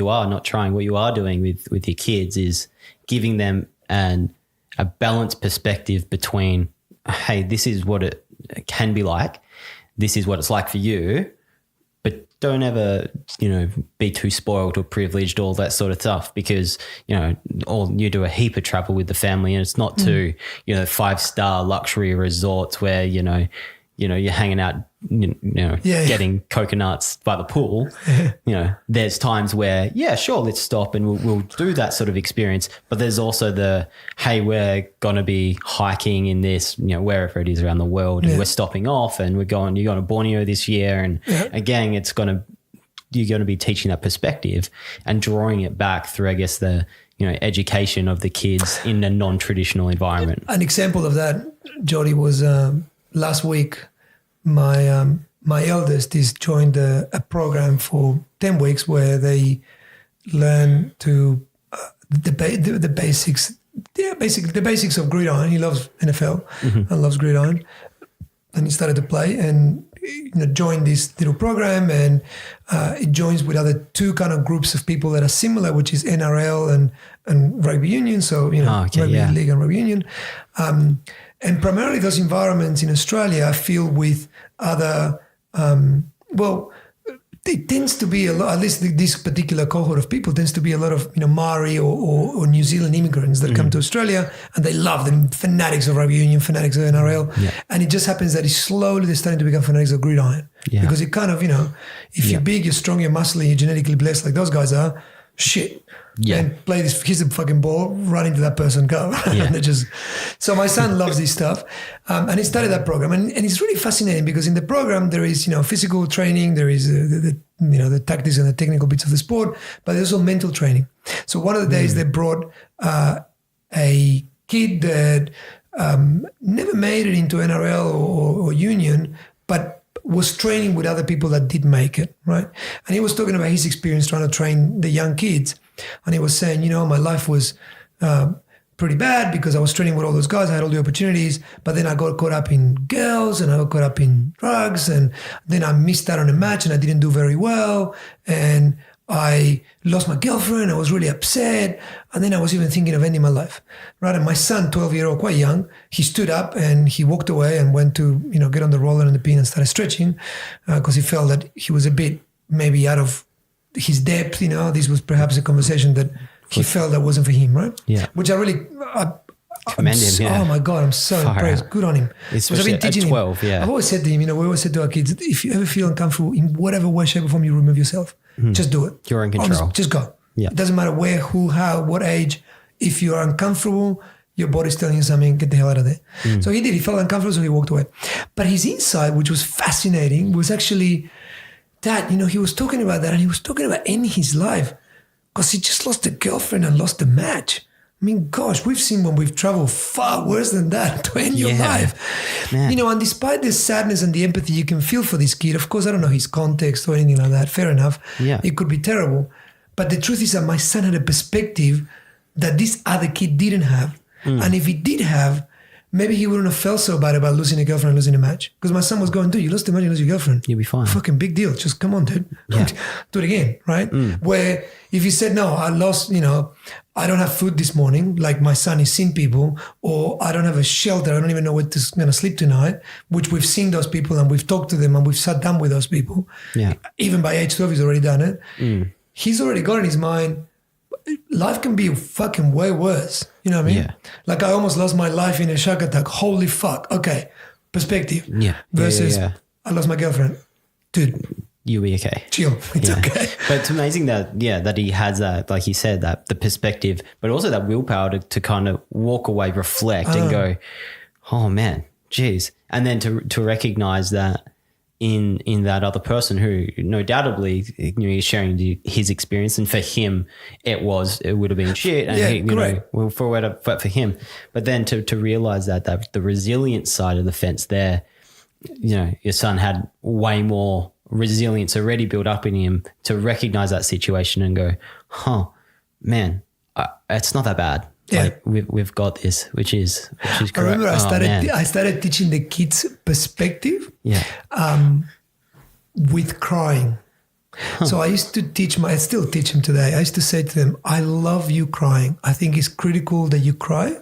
are doing with your kids is giving them a balanced perspective between, hey, this is what it can be like. This is what it's like for you. But don't ever, be too spoiled or privileged, all that sort of stuff, because, you do a heap of travel with the family and it's not to, 5-star luxury resorts where, you're hanging out, getting coconuts by the pool. There's times where, sure, let's stop and we'll do that sort of experience. But there's also hey, we're going to be hiking in this, wherever it is around the world, and we're stopping off and you're going to Borneo this year. And again, you're going to be teaching that perspective and drawing it back through, I guess, the, education of the kids in a non-traditional environment. An example of that, Jody, was last week. My eldest is joined a program for 10 weeks where they learn to the basics. Basically the basics of gridiron. He loves NFL and loves gridiron, and he started to play and joined this little program, and it joins with other two kind of groups of people that are similar, which is NRL and rugby union. So rugby league and rugby union. And primarily those environments in Australia are filled with other, it tends to be a lot, at least this particular cohort of people tends to be a lot of, Maori or New Zealand immigrants that come to Australia, and they love them, fanatics of rugby union, fanatics of NRL. Yeah. And it just happens that slowly they're starting to become fanatics of gridiron. Yeah. Because it kind of, if you're big, you're strong, you're muscly, you're genetically blessed like those guys are, shit. Yeah. And play this, here's the fucking ball, run into that person, go. Yeah. So my son loves this stuff. And he started that program. And it's really fascinating because in the program there is, physical training, there is the tactics and the technical bits of the sport, but there's also mental training. So one of the days they brought a kid that never made it into NRL or union, but was training with other people that did make it, right? And he was talking about his experience trying to train the young kids. And he was saying, my life was pretty bad because I was training with all those guys. I had all the opportunities, but then I got caught up in girls and I got caught up in drugs, and then I missed out on a match and I didn't do very well. And I lost my girlfriend. I was really upset. And then I was even thinking of ending my life, right? And my son, 12-year-old, quite young, he stood up and he walked away and went to, get on the roller and the pin and started stretching because he felt that he was a bit maybe out of his depth. This was perhaps a conversation that he felt that wasn't for him, right? Yeah. Which I really commend him. Yeah. Oh my God, I'm so impressed. Good on him. Especially at 12, him. I've always said to him, we always said to our kids, if you ever feel uncomfortable in whatever way, shape or form, you remove yourself. Just do it. You're in control. Just go. Yeah. It doesn't matter where, who, how, what age. If you're uncomfortable, your body's telling you something, get the hell out of there. So he did. He felt uncomfortable, so he walked away. But his insight, which was fascinating, was actually that, he was talking about that, and he was talking about ending his life because he just lost a girlfriend and lost a match. I mean, gosh, we've seen when we've traveled far worse than that to end your life. Man. And despite the sadness and the empathy you can feel for this kid, of course, I don't know his context or anything like that. Fair enough. Yeah. It could be terrible. But the truth is that my son had a perspective that this other kid didn't have. And if he did have, maybe he wouldn't have felt so bad about losing a girlfriend and losing a match. Because my son was going, dude, you lost the match, you lost your girlfriend. You'll be fine. Fucking big deal. Just come on, dude. Yeah. Do it again, right? Where if you said, no, I lost, I don't have food this morning, like my son is seeing people, or I don't have a shelter, I don't even know where to going to sleep tonight, which we've seen those people and we've talked to them and we've sat down with those people. Yeah. Even by age 12, he's already done it. He's already got in his mind, life can be fucking way worse. You know what I mean? Yeah. Like I almost lost my life in a shark attack. Holy fuck. Okay. Perspective. Yeah. Versus I lost my girlfriend. Dude. You'll be okay. Chill. It's okay. But it's amazing that he has that, like he said, that the perspective, but also that willpower to kind of walk away, reflect and go, oh man, geez. And then to recognize that in that other person who no doubtedly is sharing his experience, and for him it would have been shit, and but for him, but then to realize that the resilient side of the fence there, your son had way more resilience already built up in him to recognize that situation and go, man, it's not that bad. Yeah. Like we've got this, which is correct. I remember I started teaching the kids perspective with crying. So I used to teach I still teach them today. I used to say to them, I love you crying. I think it's critical that you cry,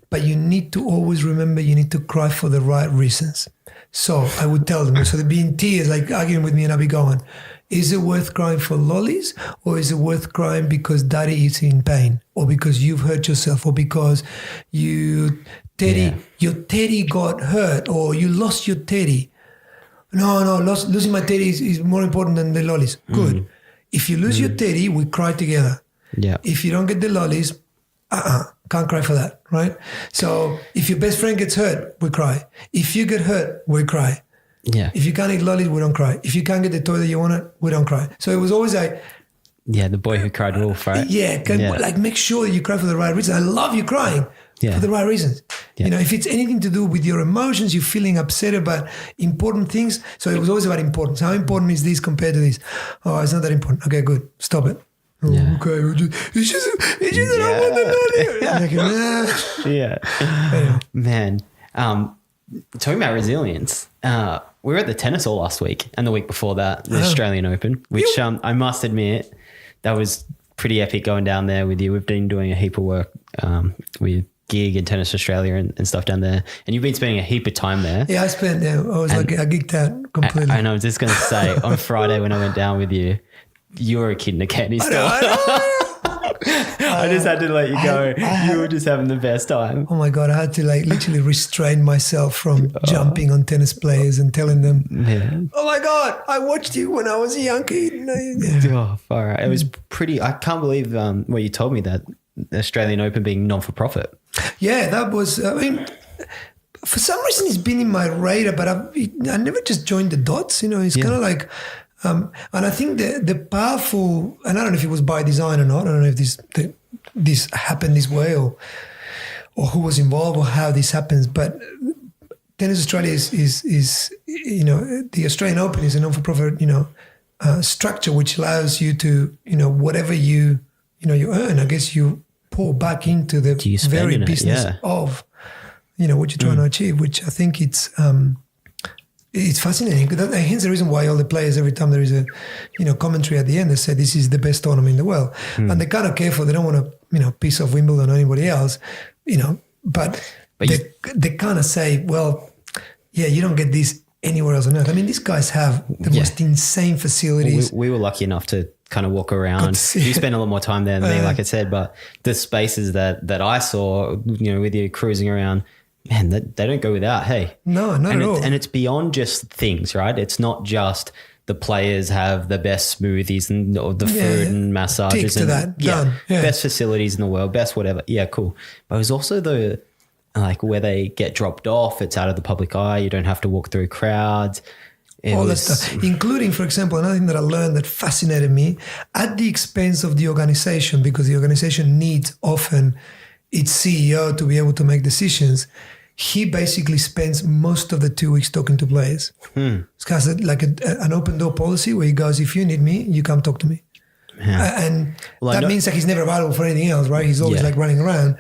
but you need to always remember you need to cry for the right reasons. So I would tell them, so they'd be in tears, like arguing with me, and I'd be going, is it worth crying for lollies, or is it worth crying because daddy is in pain, or because you've hurt yourself, or because your teddy got hurt, or you lost your teddy? No, losing my teddy is more important than the lollies. Good. If you lose your teddy, we cry together. Yeah. If you don't get the lollies, can't cry for that, right? So if your best friend gets hurt, we cry. If you get hurt, we cry. Yeah. If you can't eat lollies, we don't cry. If you can't get the toy that you wanted, we don't cry. So it was always like, the boy who cried wolf, right? Like make sure you cry for the right reasons. I love you crying for the right reasons. Yeah. If it's anything to do with your emotions, you're feeling upset about important things. So it was always about importance. How important is this compared to this? Oh, it's not that important. Okay, good. Stop it. Oh, okay. It's just that I want the lolly. Yeah. Man. Talking about resilience, we were at the tennis hall last week and the week before that, the Australian Open, which I must admit, that was pretty epic going down there with you. We've been doing a heap of work with gig in Tennis Australia and stuff down there, and you've been spending a heap of time there. Yeah, I geeked out completely. And I was just going to say, on Friday when I went down with you, you were a kid in a candy store. I just had to let you go. You were just having the best time. Oh my God, I had to like literally restrain myself from jumping on tennis players and telling them, oh my God, I watched you when I was a young kid. Oh, far out. It was pretty, I can't believe what you told me, that Australian Open being non-for-profit. Yeah, that was, I mean, for some reason it's been in my radar, but I never just joined the dots, it's kind of like, and I think the powerful, and I don't know if it was by design or not, I don't know if this happened this way or who was involved or how this happens, but Tennis Australia is the Australian Open is a non-for-profit, structure which allows you to, whatever you earn, I guess you pour back into the very business of, what you're trying to achieve, which I think it's fascinating. Hence the reason why all the players, every time there is a, commentary at the end, they say this is the best tournament in the world. And they're kind of careful. They don't want to, piss off Wimbledon or anybody else, but they kind of say, well, yeah, you don't get this anywhere else on earth. I mean, these guys have the most insane facilities. We were lucky enough to kind of walk around. You spend a lot more time there than me, like I said, but the spaces that I saw, with you cruising around, man, they don't go without. Hey, no, not at all. And it's beyond just things, right? It's not just the players have the best smoothies and the food and massages. Tick to that. Done. Yeah. Best facilities in the world, best whatever. Yeah, cool. But it was also where they get dropped off. It's out of the public eye. You don't have to walk through crowds. All that stuff, including, for example, another thing that I learned that fascinated me, at the expense of the organization, because the organization needs often its CEO to be able to make decisions. He basically spends most of the 2 weeks talking to players. It's kind of like an open door policy where he goes, if you need me, you come talk to me. Yeah. And that means that he's never available for anything else, right? He's always like running around.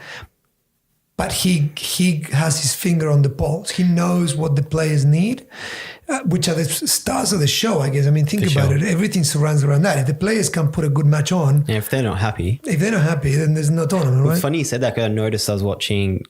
But he has his finger on the pulse. He knows what the players need, which are the stars of the show, I guess. I mean, think about it. Everything surrounds around that. If the players can put a good match on. Yeah, if they're not happy. Then there's no tournament, right? It's funny you said that, because I noticed I was watching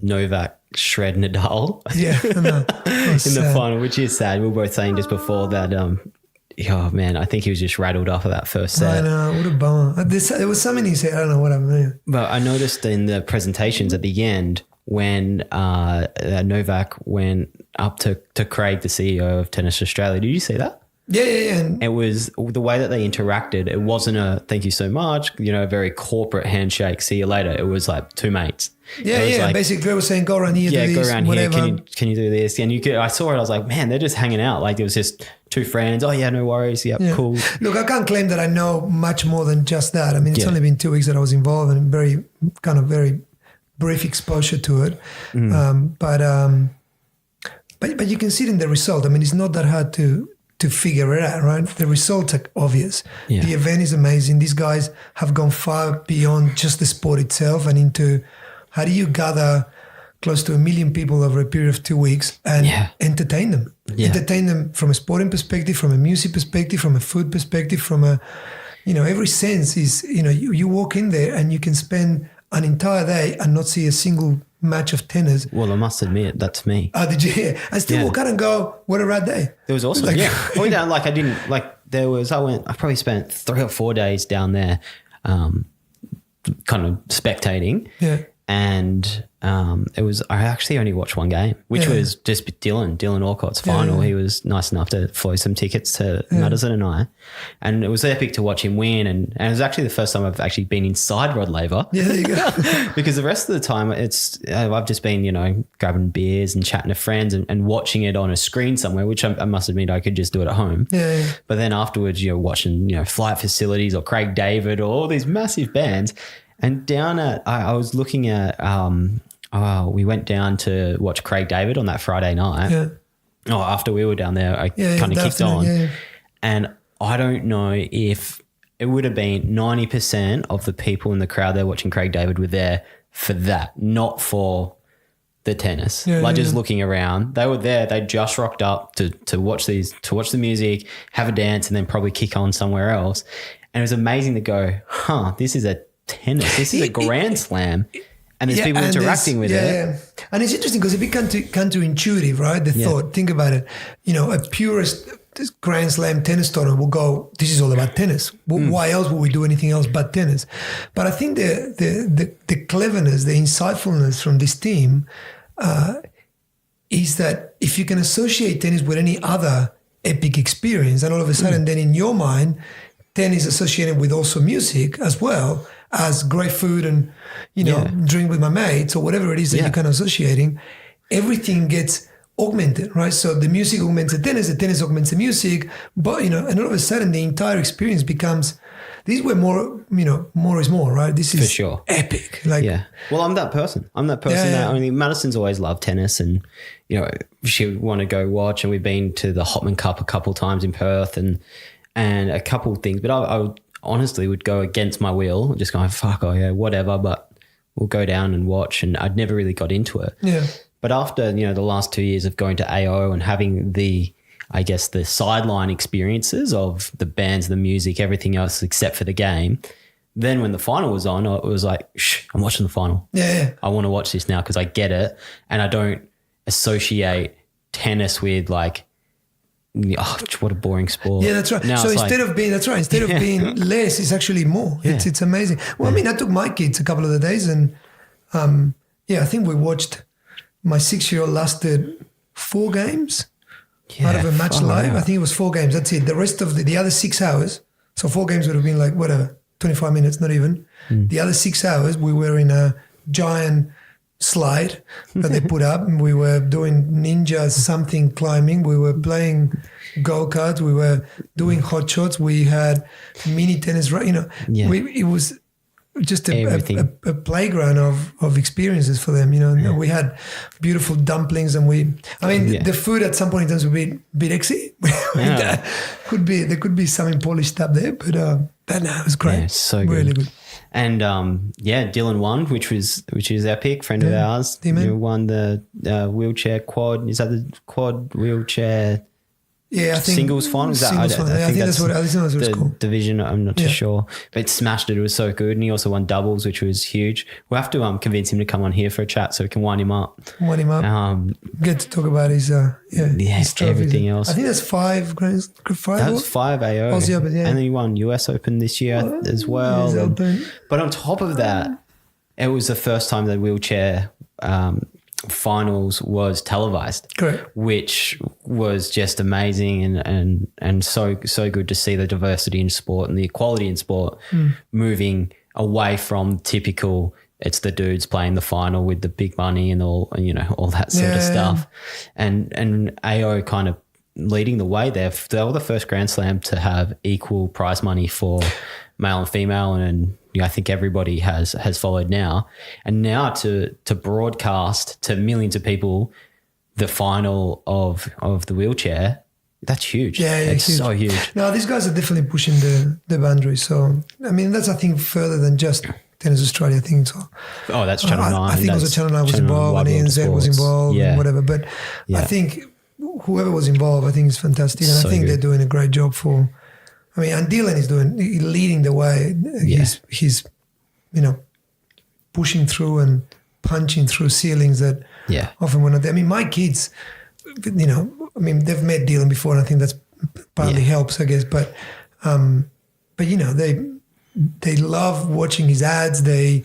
Novak shred Nadal in the final, which is sad. We were both saying just before that, oh man, I think he was just rattled off of that first set. I know, what a bummer. There was something he said, I don't know what I mean. But I noticed in the presentations at the end when Novak went up to Craig, the CEO of Tennis Australia. Did you see that? Yeah. And it was the way that they interacted. It wasn't a thank you so much, a very corporate handshake, see you later. It was like two mates. Yeah. Like, basically, they were saying, go around here, do this, go around whatever. here. Can you do this? And I saw it. I was like, man, they're just hanging out. Like it was just two friends. Oh yeah, no worries. Yep, cool. Look, I can't claim that I know much more than just that. I mean, it's only been 2 weeks that I was involved and very brief exposure to it. But you can see it in the result. I mean, it's not that hard to figure it out, right? The results are obvious. Yeah. The event is amazing. These guys have gone far beyond just the sport itself and into how do you gather close to 1 million people over a period of 2 weeks and entertain them. Yeah. Entertain them from a sporting perspective, from a music perspective, from a food perspective, from a, every sense is, you walk in there and you can spend an entire day and not see a single match of tennis. Well, I must admit, that's me. Oh, did you? Yeah. I still walk out and go, what a rad day. It was awesome. I went down, I probably spent 3 or 4 days down there kind of spectating. Yeah. And I actually only watched one game, which was just Dylan Alcott's final. He was nice enough to flow some tickets to Madison and I. And it was epic to watch him win. And it was actually the first time I've actually been inside Rod Laver. Yeah, there you go. Because the rest of the time I've just been, grabbing beers and chatting to friends and watching it on a screen somewhere, which I must admit I could just do it at home. Yeah. But then afterwards, watching, Flight Facilities or Craig David or all these massive bands. And down I was looking at, we went down to watch Craig David on that Friday night. Yeah. Oh, after we were down there, I kind of kicked on. Yeah. And I don't know if it would have been 90% of the people in the crowd there watching Craig David were there for that, not for the tennis. Just looking around. They were there. They just rocked up to watch the music, have a dance, and then probably kick on somewhere else. And it was amazing to go, this is a tennis. This is a grand slam. And there's people interacting with it. Yeah. And it's interesting because it becomes counterintuitive, right? The thought, think about it. A purist Grand Slam tennis tournament will go, this is all about tennis. Why else would we do anything else but tennis? But I think the cleverness, the insightfulness from this team is that if you can associate tennis with any other epic experience, and all of a sudden then in your mind, tennis associated with also music as well as great food and, drink with my mates or whatever it is that you're kind of associating, everything gets augmented, right? So the music augments the tennis augments the music, but, and all of a sudden the entire experience becomes, this is where more is more, right? This is for sure epic. Well, I'm that person. That, Madison's always loved tennis and, she would want to go watch, and we've been to the Hopman Cup a couple of times in Perth and a couple of things, but I would honestly would go against my will, just going, fuck, whatever, but we'll go down and watch. And I'd never really got into it. Yeah. But after, the last 2 years of going to AO and having the sideline experiences of the bands, the music, everything else except for the game, then when the final was on, it was like, I'm watching the final. Yeah. I want to watch this now because I get it. And I don't associate tennis with like, what a boring sport. Yeah, that's right. Now so instead of being less, it's actually more. Yeah. It's amazing. Well, I took my kids a couple of the days and I think we watched, my 6-year-old lasted 4 games out of a match live. Yeah. I think it was 4 games. That's it. The rest of the other 6 hours, so 4 games would have been like, whatever, 25 minutes, not even. The other 6 hours, we were in a giant slide that they put up, and we were doing ninja something climbing. We were playing go-karts. We were doing hot shots. We had mini tennis, it was just a playground of experiences for them. We had beautiful dumplings, and the food at some point in time would be a bit exy. There could be something polished up there, but it was great. Yeah, so good. Really good. And Dylan won, which is epic. Friend of ours, won the wheelchair quad. Is that the quad wheelchair? Yeah, I think singles final. I think that's what it's called. Division. I'm not too sure, but it smashed it. It was so good, and he also won doubles, which was huge. We'll have to convince him to come on here for a chat so we can wind him up. Get to talk about his his trophies. Everything else. I think that's 5 grands. 5. That was 5 AO. Aussie Open, yeah. And then he won US Open this year as well. But on top of that, it was the first time that wheelchair finals was televised. Correct. Which was just amazing and so good to see the diversity in sport and the equality in sport moving away from typical, it's the dudes playing the final with the big money and all that sort of stuff. And AO kind of leading the way there. They were the first Grand Slam to have equal prize money for male and female, and I think everybody has followed now. And now to broadcast to millions of people the final of the wheelchair, that's huge. Yeah, it's huge. So huge. No, these guys are definitely pushing the boundaries. So, that's, I think, further than just Tennis Australia. I think so. Oh, that's Channel 9. I think also Channel 9 was involved, and ANZ was involved, and whatever. But I think whoever was involved, I think is fantastic. And I think they're doing a great job for... and Dylan is leading the way. He's pushing through and punching through ceilings that often were not there. My kids, they've met Dylan before, and I think that's partly helps, I guess. But they love watching his ads. The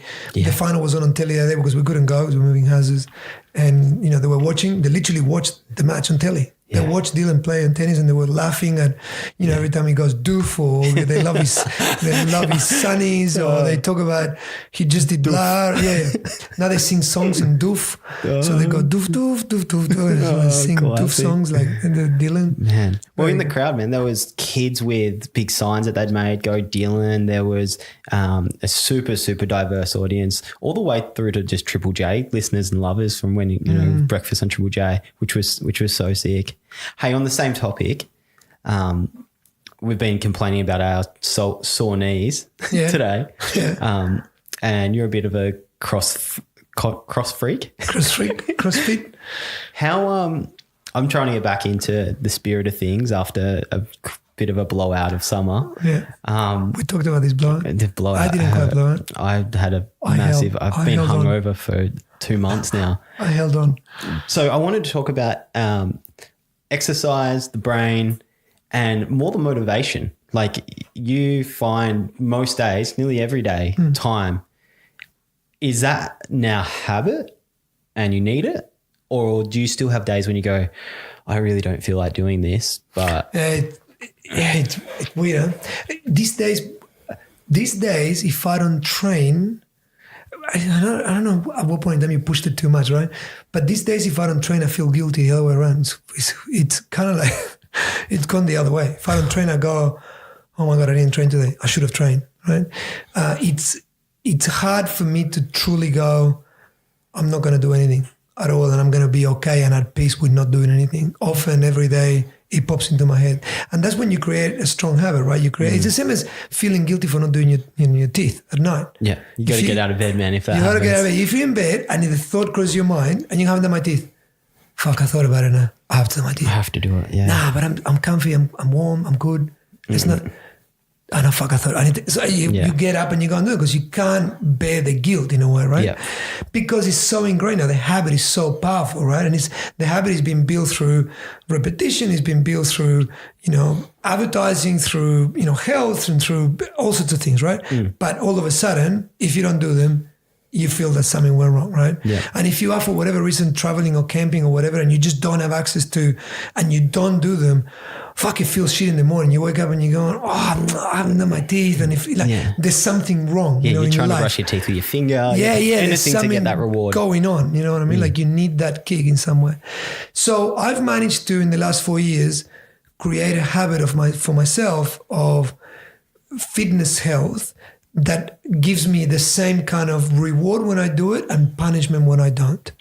final was on telly there because we couldn't go because we were moving houses, and they were watching. They literally watched the match on telly. They watched Dylan play on tennis, and they were laughing at, every time he goes doof, or they love his sunnies, or they talk about he just did blah. Yeah. Now they sing songs in doof, so they go doof doof doof doof doof, and sing doof songs like Dylan. Man, well, in the crowd, man, there was kids with big signs that they'd made. Go Dylan. There was a super diverse audience, all the way through to just Triple J listeners and lovers from when breakfast on Triple J, which was so sick. Hey, on the same topic, we've been complaining about our sore knees today, and you're a bit of a cross freak. CrossFit. How I'm trying to get back into the spirit of things after bit of a blowout of summer. Yeah. We talked about this blowout. The blowout. I didn't quite blow it. I had a massive. I've been hungover for 2 months now. I held on. So I wanted to talk about exercise, the brain, and more the motivation. Like you find most days, nearly every day, time. Is that now habit and you need it? Or do you still have days when you go, I really don't feel like doing this, but... It's weird. Huh? These days, if I don't train, I don't know at what point in time you pushed it too much, right? But these days, if I don't train, I feel guilty the other way around. It's kind of like, it's gone the other way. If I don't train, I go, oh my God, I didn't train today. I should have trained, right? It's hard for me to truly go, I'm not going to do anything at all and I'm going to be okay and at peace with not doing anything. Often, every day, it pops into my head. And that's when you create a strong habit, right? It's the same as feeling guilty for not doing your teeth at night. Yeah, you got to get out of bed, man, if that happens. You got to get out of bed. If you're in bed and the thought crosses your mind and you haven't done my teeth, fuck, I thought about it now. I have to do my teeth. I have to do it, yeah. Nah, but I'm comfy, I'm warm, I'm good. It's not... I know, fuck, I thought I need to. So you get up and you go and do it because you can't bear the guilt in a way, right? Yeah. Because it's so ingrained now. The habit is so powerful, right? And the habit is being built through repetition, it's been built through, advertising, through, health and through all sorts of things, right? But all of a sudden, if you don't do them, you feel that something went wrong, right? Yeah. And if you are, for whatever reason, traveling or camping or whatever, and you just don't have access to, and you don't do them, fuck, it feels shit in the morning. You wake up and you're going, I haven't done my teeth. And there's something wrong, you're in trying your to life. brush your teeth with your finger. There's to something get that reward going on, you know what I mean? Like you need that kick in some way. So I've managed to, in the last 4 years, create a habit for myself of fitness health that gives me the same kind of reward when I do it and punishment when I don't.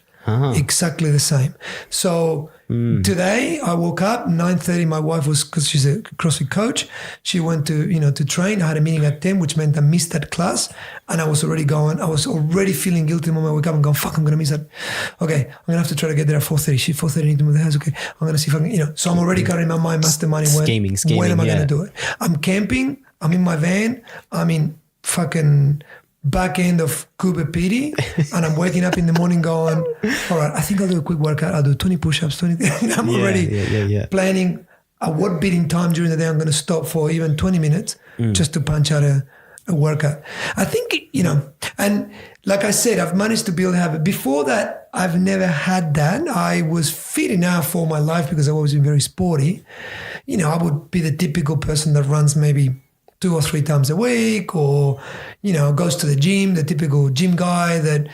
Exactly the same. So today I woke up 9:30. My wife was, because she's a CrossFit coach, she went to train. I had a meeting at 10, which meant I missed that class. And I was already feeling guilty the moment I wake up and going, fuck, I'm going to miss that. Okay, I'm going to have to try to get there at 4:30. Shit, 4:30, I need to move the house. Okay, I'm going to see if I can, so I'm already got in my mind masterminding when am I going to do it? I'm camping. I'm in my van. I'm in fucking back end of Cooper Pedy, and I'm waking up in the morning going, all right, I think I'll do a quick workout. I'll do 20 push-ups, 20. I'm already planning at what beating time during the day I'm going to stop for even 20 minutes just to punch out a workout. I think, and like I said, I've managed to build a habit. Before that, I've never had that. I was fit enough for my life because I've always been very sporty. I would be the typical person that runs maybe 2 or 3 times a week, or, goes to the gym, the typical gym guy that,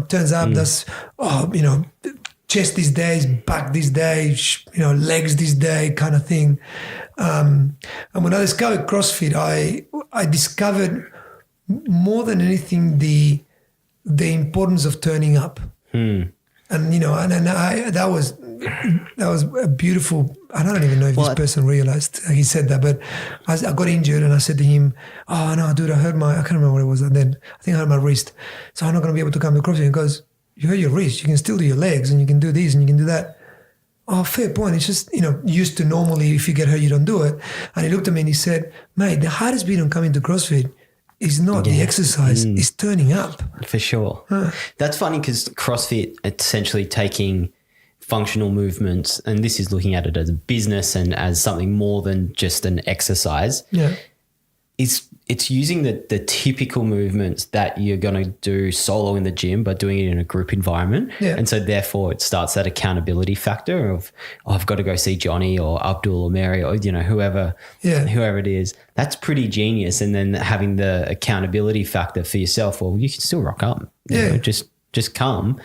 turns up, does, chest these days, back this day, legs this day kind of thing. And when I discovered CrossFit, I discovered more than anything the importance of turning up. And, that was a beautiful, I don't even know if this person realized he said that, but I got injured and I said to him, oh no, dude, I can't remember what it was then. I think I hurt my wrist. So I'm not going to be able to come to CrossFit. He goes, you hurt your wrist, you can still do your legs and you can do this and you can do that. Oh, fair point. It's just, used to normally if you get hurt, you don't do it. And he looked at me and he said, mate, the hardest bit on coming to CrossFit is not the exercise, it's turning up. For sure. That's funny because CrossFit essentially taking functional movements, and this is looking at it as a business and as something more than just an exercise. Yeah. It's using the typical movements that you're going to do solo in the gym, but doing it in a group environment. Yeah. And so therefore it starts that accountability factor of, I've got to go see Johnny or Abdul or Mary or, whoever it is. That's pretty genius. And then having the accountability factor for yourself, well, you can still rock up. Just come.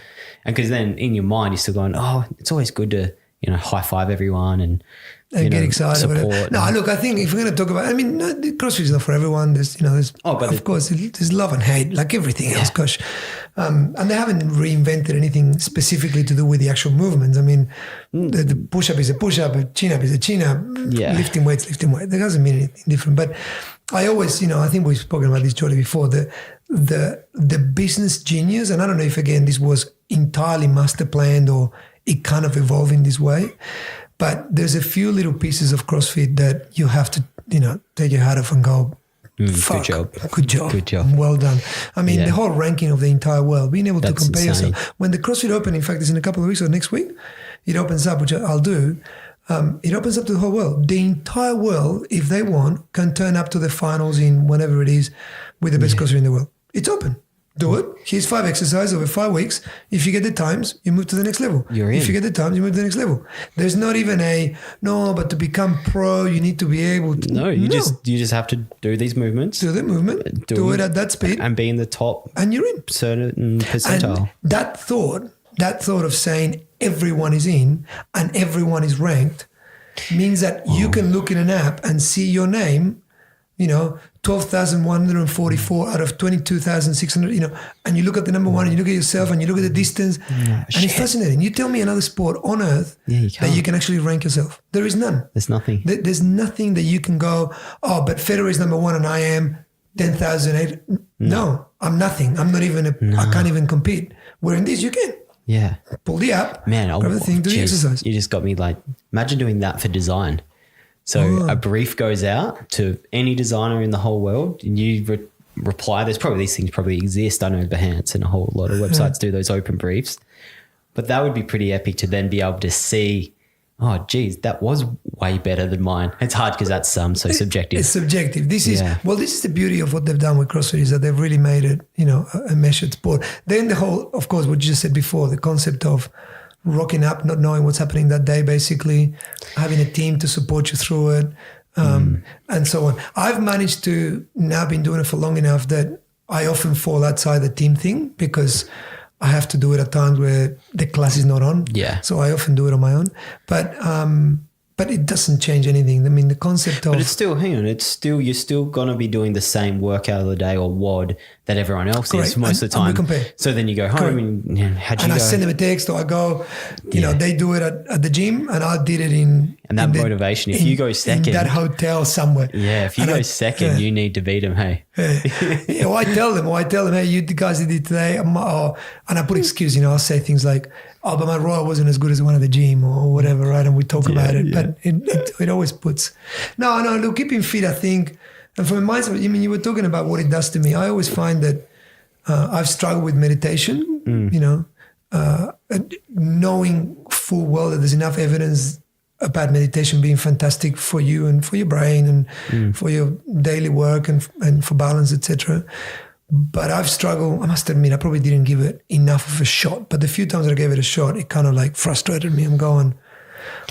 And because then in your mind, you're still going, oh, it's always good to, high five everyone and get excited. Support. No, look, I think if we're going to talk about, CrossFit is not for everyone. There's, of course, there's love and hate, like everything else, gosh. And they haven't reinvented anything specifically to do with the actual movements. The push-up is a push-up, a chin-up is a chin-up, lifting weights. That doesn't mean anything different. But I always, I think we've spoken about this, Jody, before, the business genius, and I don't know if, again, this was entirely master planned or it kind of evolved in this way, But there's a few little pieces of CrossFit that you have to, take your hat off and go, fuck, good job. Well done. I mean, the whole ranking of the entire world, being able to compare yourself. When the CrossFit Open, in fact, is in a couple of weeks or next week, it opens up, which I'll do. It opens up to the whole world. The entire world, if they want, can turn up to the finals in whatever it is with the best CrossFit in the world. It's open. Do it. Here's 5 exercises over 5 weeks. If you get the times, you move to the next level. If you get the times, you move to the next level. There's not even but to become pro, you need to be able to. No, you just have to do these movements. Do the movement. Do it at that speed. And be in the top. And you're in. Certain percentile. And that thought of saying everyone is in and everyone is ranked means that you can look in an app and see your name, 12,144 out of 22,600, and you look at the number one and you look at yourself and you look at the distance and it's fascinating. You tell me another sport on earth that you can actually rank yourself. There is none. There's nothing. There's nothing that you can go, but Federer is number one and I am 10,008. No, I'm nothing. I'm not even, I can't even compete. Where in this you can. Yeah. Pull the app, man, grab the thing, do the exercise. You just got me imagine doing that for design. So a brief goes out to any designer in the whole world and you reply. There's probably these things probably exist. I know Behance and a whole lot of websites do those open briefs. But that would be pretty epic to then be able to see, oh, geez, that was way better than mine. It's hard because that's so subjective. It's subjective. This is the beauty of what they've done with CrossFit is that they've really made it, a measured sport. Then the whole, of course, what you just said before, the concept of rocking up, not knowing what's happening that day, basically having a team to support you through it, and so on. I've managed to now been doing it for long enough that I often fall outside the team thing because I have to do it at times where the class is not on. Yeah. So I often do it on my own. But it doesn't change anything. I mean, the concept of... But it's still, you're still going to be doing the same workout of the day or WOD that everyone else is most of the time. And we compare. So then you go home and I send them a text or I go, they do it at the gym and I did it in... And that motivation, if you go second... In that hotel somewhere. Yeah, if you go second, you need to beat them, hey. I tell them, hey, you guys did it today. And I put excuse, I'll say things like, oh, but my row wasn't as good as the one at the gym or whatever, right? And we talk about it, but it always puts... No, look, keeping fit, I think, and from my mindset, you were talking about what it does to me. I always find that I've struggled with meditation, knowing full well that there's enough evidence about meditation being fantastic for you and for your brain and for your daily work and for balance, etc. But I've struggled. I must admit, I probably didn't give it enough of a shot. But the few times that I gave it a shot, it kind of frustrated me. I'm going,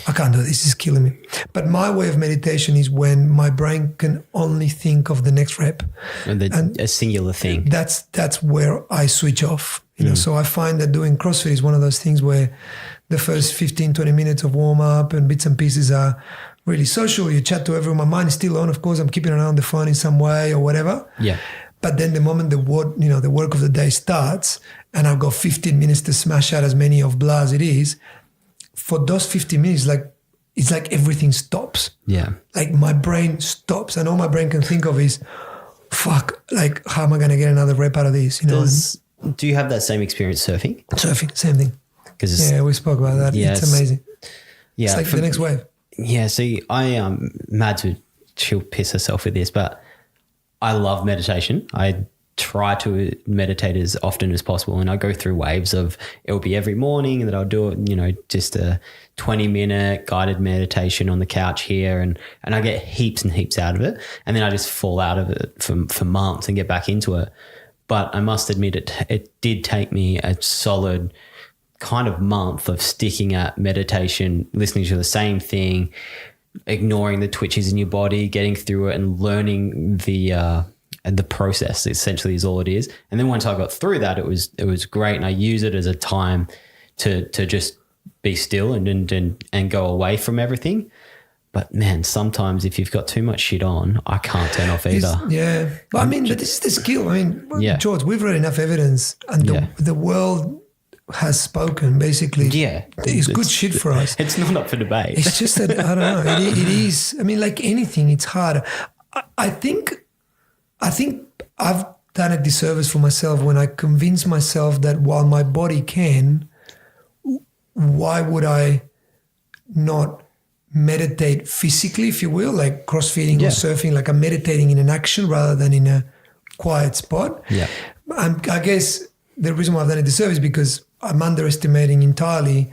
I can't do this. This is killing me. But my way of meditation is when my brain can only think of the next rep. And a singular thing. That's where I switch off. So I find that doing CrossFit is one of those things where the first 15, 20 minutes of warm up and bits and pieces are really social. You chat to everyone. My mind is still on. Of course, I'm keeping an eye on the phone in some way or whatever. Yeah. But then the moment the work of the day starts and I've got 15 minutes to smash out as many of blah as it is, for those 15 minutes, it's like everything stops. Yeah. Like my brain stops and all my brain can think of is, fuck, how am I going to get another rep out of this? Do you have that same experience surfing? Surfing, same thing. We spoke about that. Yeah, it's amazing. Yeah. It's the next wave. Yeah. See, Mads she'll piss herself with this, but I love meditation. I try to meditate as often as possible, and I go through waves of it'll be every morning, and then I'll do it, just a 20-minute guided meditation on the couch here, and I get heaps and heaps out of it, and then I just fall out of it for months and get back into it. But I must admit it did take me a solid kind of month of sticking at meditation, listening to the same thing, ignoring the twitches in your body, getting through it and learning the process essentially is all it is. And then once I got through that, it was great. And I use it as a time to just be still and go away from everything. But man, sometimes if you've got too much shit on, I can't turn off either. Yeah. But but this is the skill. George, we've read enough evidence and the world has spoken, basically. Yeah. It's good shit for us. It's not up for debate. It's just that, I don't know, it is. Like anything, it's hard. I think I've done a disservice for myself when I convince myself that while my body can, why would I not meditate physically, if you will, like crossfitting or surfing, like I'm meditating in an action rather than in a quiet spot. Yeah. I guess the reason why I've done it this is because I'm underestimating entirely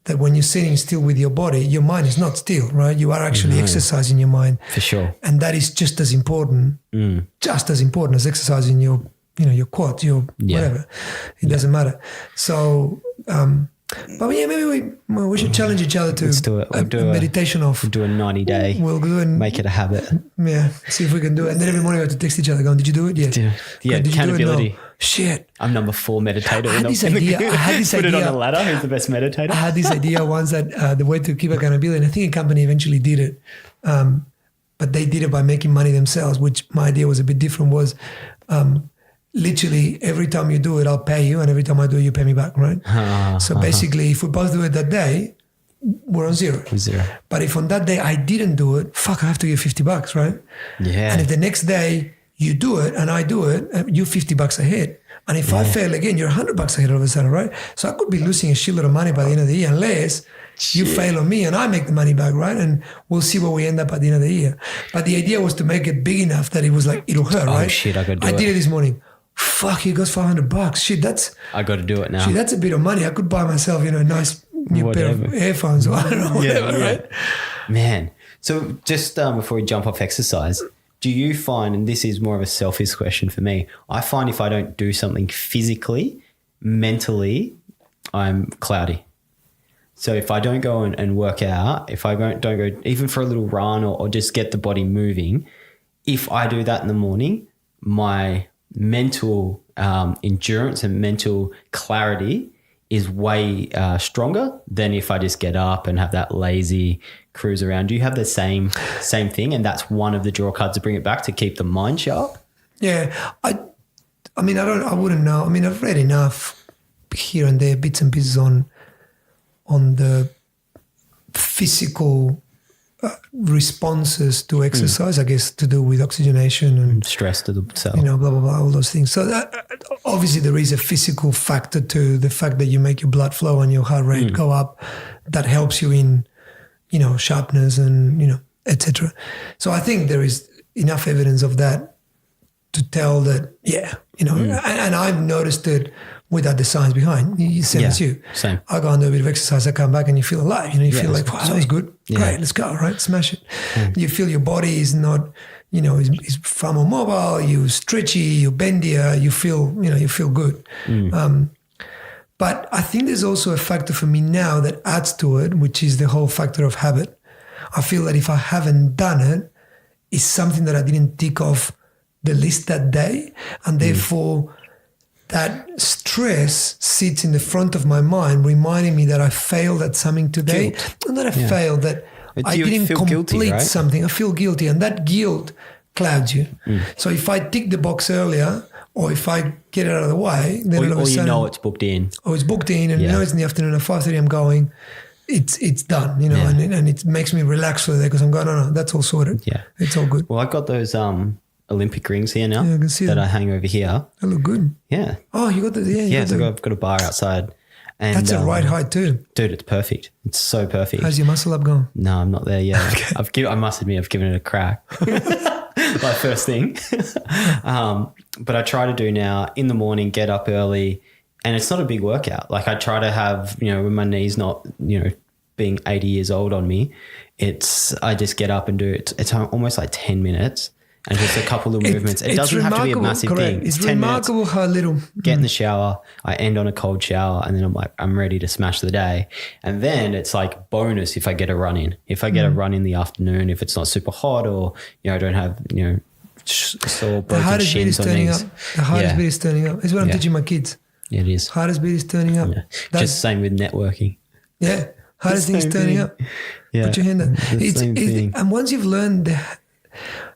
that when you're sitting still with your body, your mind is not still, right? You are actually exercising your mind. For sure. And that is just as important, as exercising your, your quads, your whatever. It doesn't matter. So, but yeah, maybe we should challenge each other to Let's do it. a meditation off. We'll do a 90-day. We'll do and make it a habit. Yeah, see if we can do it. And then every morning we have to text each other going, did you do it? Yeah. Yeah, did accountability. You do it? No. Shit. I'm number 4 meditator. I had this idea. Put it on the ladder. Who's the best meditator? I had this idea once that the way to keep accountability, and I think a company eventually did it, but they did it by making money themselves, which my idea was a bit different, was literally every time you do it, I'll pay you, and every time I do it, you pay me back, right? So basically, if we both do it that day, we're on zero. But if on that day I didn't do it, fuck, I have to give $50, right? Yeah. And if the next day you do it and I do it, you're $50 ahead. And if I fail again, you're $100 ahead all of a sudden, right? So I could be losing a shitload of money by the end of the year unless you fail on me and I make the money back, right? And we'll see where we end up at the end of the year. But the idea was to make it big enough that it was like, it'll hurt, right? Oh shit, I got to do it. I did it this morning. Fuck, it goes $500. Shit, I got to do it now. Shit, that's a bit of money. I could buy myself, a nice new pair of earphones or I don't know, whatever, right? Man. So just before we jump off exercise, do you find, and this is more of a selfish question for me, I find if I don't do something physically, mentally, I'm cloudy. So if I don't go and work out, if I don't go even for a little run or just get the body moving, if I do that in the morning, my mental endurance and mental clarity is way stronger than if I just get up and have that lazy cruise around. Do you have the same thing? And that's one of the draw cards to bring it back, to keep the mind sharp? Yeah. I wouldn't know. I mean, I've read enough here and there, bits and pieces on the physical responses to exercise, I guess, to do with oxygenation and stress to the cell, blah, blah, blah, all those things. So that, obviously there is a physical factor to the fact that you make your blood flow and your heart rate go up. That helps you in, sharpness and, etc. So I think there is enough evidence of that to tell that, and I've noticed it without the science behind. Same as you. Same. I go and do a bit of exercise, I come back and you feel alive. You feel like, wow, that was good. Yeah. Great, let's go, right? Smash it. You feel your body is not, is far more mobile, you stretchy, you bendier, you feel good. But I think there's also a factor for me now that adds to it, which is the whole factor of habit. I feel that if I haven't done it, it's something that I didn't tick off the list that day. And therefore that stress sits in the front of my mind, reminding me that I failed at something today. Not that I failed, that I didn't complete something. I feel guilty. And that guilt clouds you. So if I tick the box earlier, or if I get it out of the way, then all of a sudden, it's booked in. Oh, it's booked in, and it's in the afternoon at 5:30. I'm going. It's done, and it makes me relax for the day because I'm going. No, that's all sorted. Yeah, it's all good. Well, I got those Olympic rings here now. Yeah, I can see that I hang over here. They look good. Yeah. Oh, you got the I've got a bar outside. And that's a right height too. Dude, it's perfect. It's so perfect. How's your muscle up going? No, I'm not there yet. Okay. I must admit, I've given it a crack. My first thing. But I try to do now in the morning, get up early, and it's not a big workout. Like I try to have, when my knee's not, being 80 years old on me, I just get up and do it. It's almost like 10 minutes. And just a couple of movements. It doesn't have to be a massive thing. It's remarkable how little. Get in the shower. I end on a cold shower, and then I'm like, I'm ready to smash the day. And then it's like bonus if I get a run in. If I get a run in the afternoon, if it's not super hot, or I don't have sore broken shins or knees. The hardest bit is turning up. It's what I'm teaching my kids. Yeah, it is. Hardest bit is turning up. Yeah. Just the same with networking. Yeah, hardest thing is turning up. Yeah, put your hand up. The same thing. And once you've learned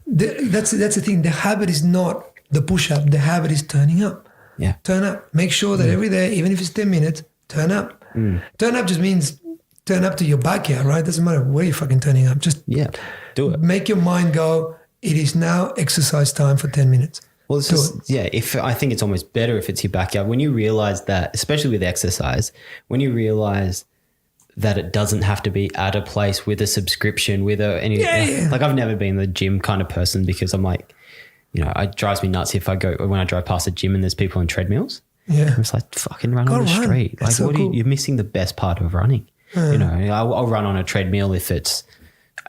that's the thing. The habit is not the push-up. The habit is turning up. Yeah. Turn up. Make sure that every day, even if it's 10 minutes, turn up. Turn up just means turn up to your backyard, right? Doesn't matter where you're fucking turning up. Just do it. Make your mind go, it is now exercise time for 10 minutes. Well, I think it's almost better if it's your backyard. When you realize that, especially with exercise, when you realize that it doesn't have to be at a place with a subscription, with like I've never been the gym kind of person because I'm like, it drives me nuts when I drive past a gym and there's people on treadmills. Yeah. I'm just like, fucking run on the street. Like, so you're missing the best part of running. I'll run on a treadmill if it's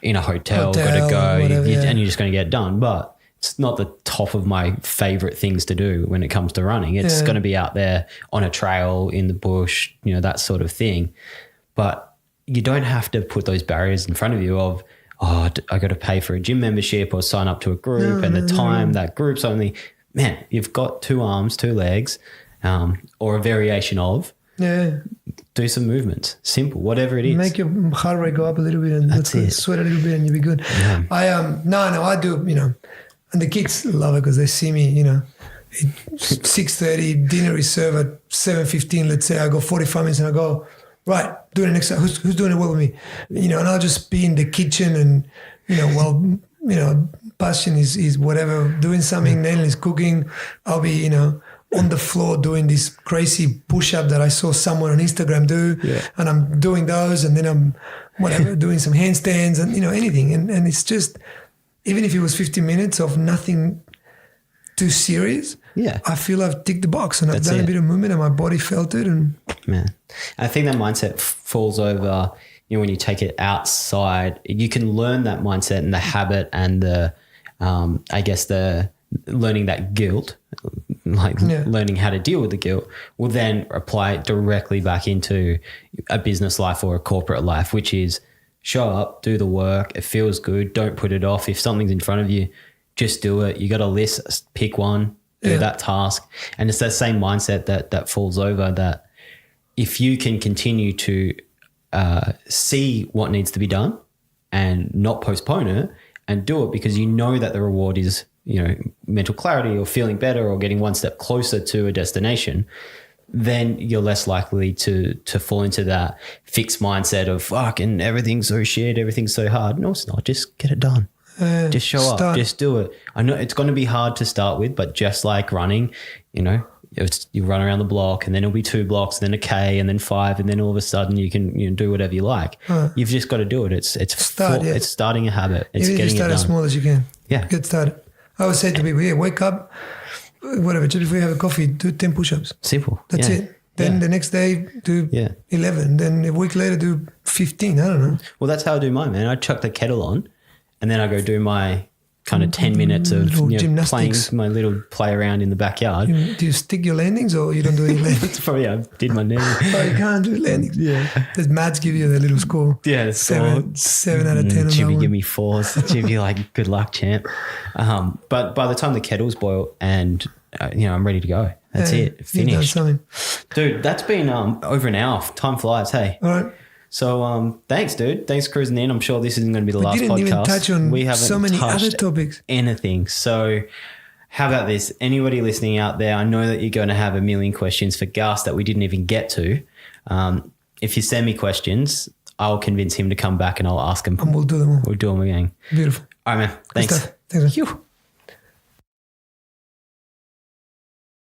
in a hotel got to go, and you're just going to get it done. But it's not the top of my favorite things to do when it comes to running. It's going to be out there on a trail, in the bush, that sort of thing. But you don't have to put those barriers in front of you of, I got to pay for a gym membership or sign up to a group the time that group's only. Man, you've got 2 arms, 2 legs, or a variation of. Yeah. Do some movements. Simple, whatever it is. Make your heart rate go up a little bit and sweat a little bit and you'll be good. Yeah. I do, and the kids love it because they see me, 6:30, dinner is served at 7:15, let's say. I go 45 minutes and I go, right, doing the next time. Who's doing it well with me? And I'll just be in the kitchen and, while, Passion is whatever, doing something, Nail is cooking. I'll be, on the floor doing this crazy push-up that I saw someone on Instagram do. Yeah. And I'm doing those and then I'm doing some handstands and, anything. And it's just, even if it was 15 minutes of nothing too serious, I feel I've ticked the box and I've done a bit of movement and my body felt it. And man, I think that mindset falls over, when you take it outside, you can learn that mindset and the habit and the, the learning that guilt, learning how to deal with the guilt will then apply it directly back into a business life or a corporate life, which is show up, do the work. It feels good. Don't put it off. If something's in front of you, just do it. You got a list, pick one, do that task. And it's that same mindset that falls over, that if you can continue to see what needs to be done and not postpone it and do it because that the reward is, mental clarity or feeling better or getting one step closer to a destination, then you're less likely to fall into that fixed mindset of fucking everything's so shit, everything's so hard. No, it's not. Just get it done. Just show up. Just do it. I know it's going to be hard to start with, but just like running, you run around the block and then it'll be 2 blocks, then a K and then 5, and then all of a sudden you can do whatever you like. You've just got to do it. It's starting a habit. It's even getting start it done as small as you can. Yeah. Get started. I always say to people, wake up, whatever, just before you have a coffee, do 10 push-ups. Simple. That's it. Then the next day, do 11. Then a week later, do 15. I don't know. Well, that's how I do mine, man. I chuck the kettle on and then I go do my kind of 10 minutes of playing my little play around in the backyard. Do you stick your landings or you don't do any landings? Probably I did my knee. Oh, you can't do landings. Yeah. Does Mads give you the little score? Yeah, the score. 7 out of 10 on Jimmy that give me 4s. Jimmy like, good luck, champ. But by the time the kettle's boiled and, I'm ready to go. That's it. Finished. Dude, that's been over an hour. Time flies, hey. All right. So thanks, dude. Thanks for cruising in. I'm sure this isn't going to be the last podcast. We didn't even touch on so many other topics. Anything. So how about this? Anybody listening out there, I know that you're going to have a million questions for Gus that we didn't even get to. If you send me questions, I'll convince him to come back and I'll ask him. And we'll do them all. We'll do them again. Beautiful. All right, man. Thanks. Thanks, man.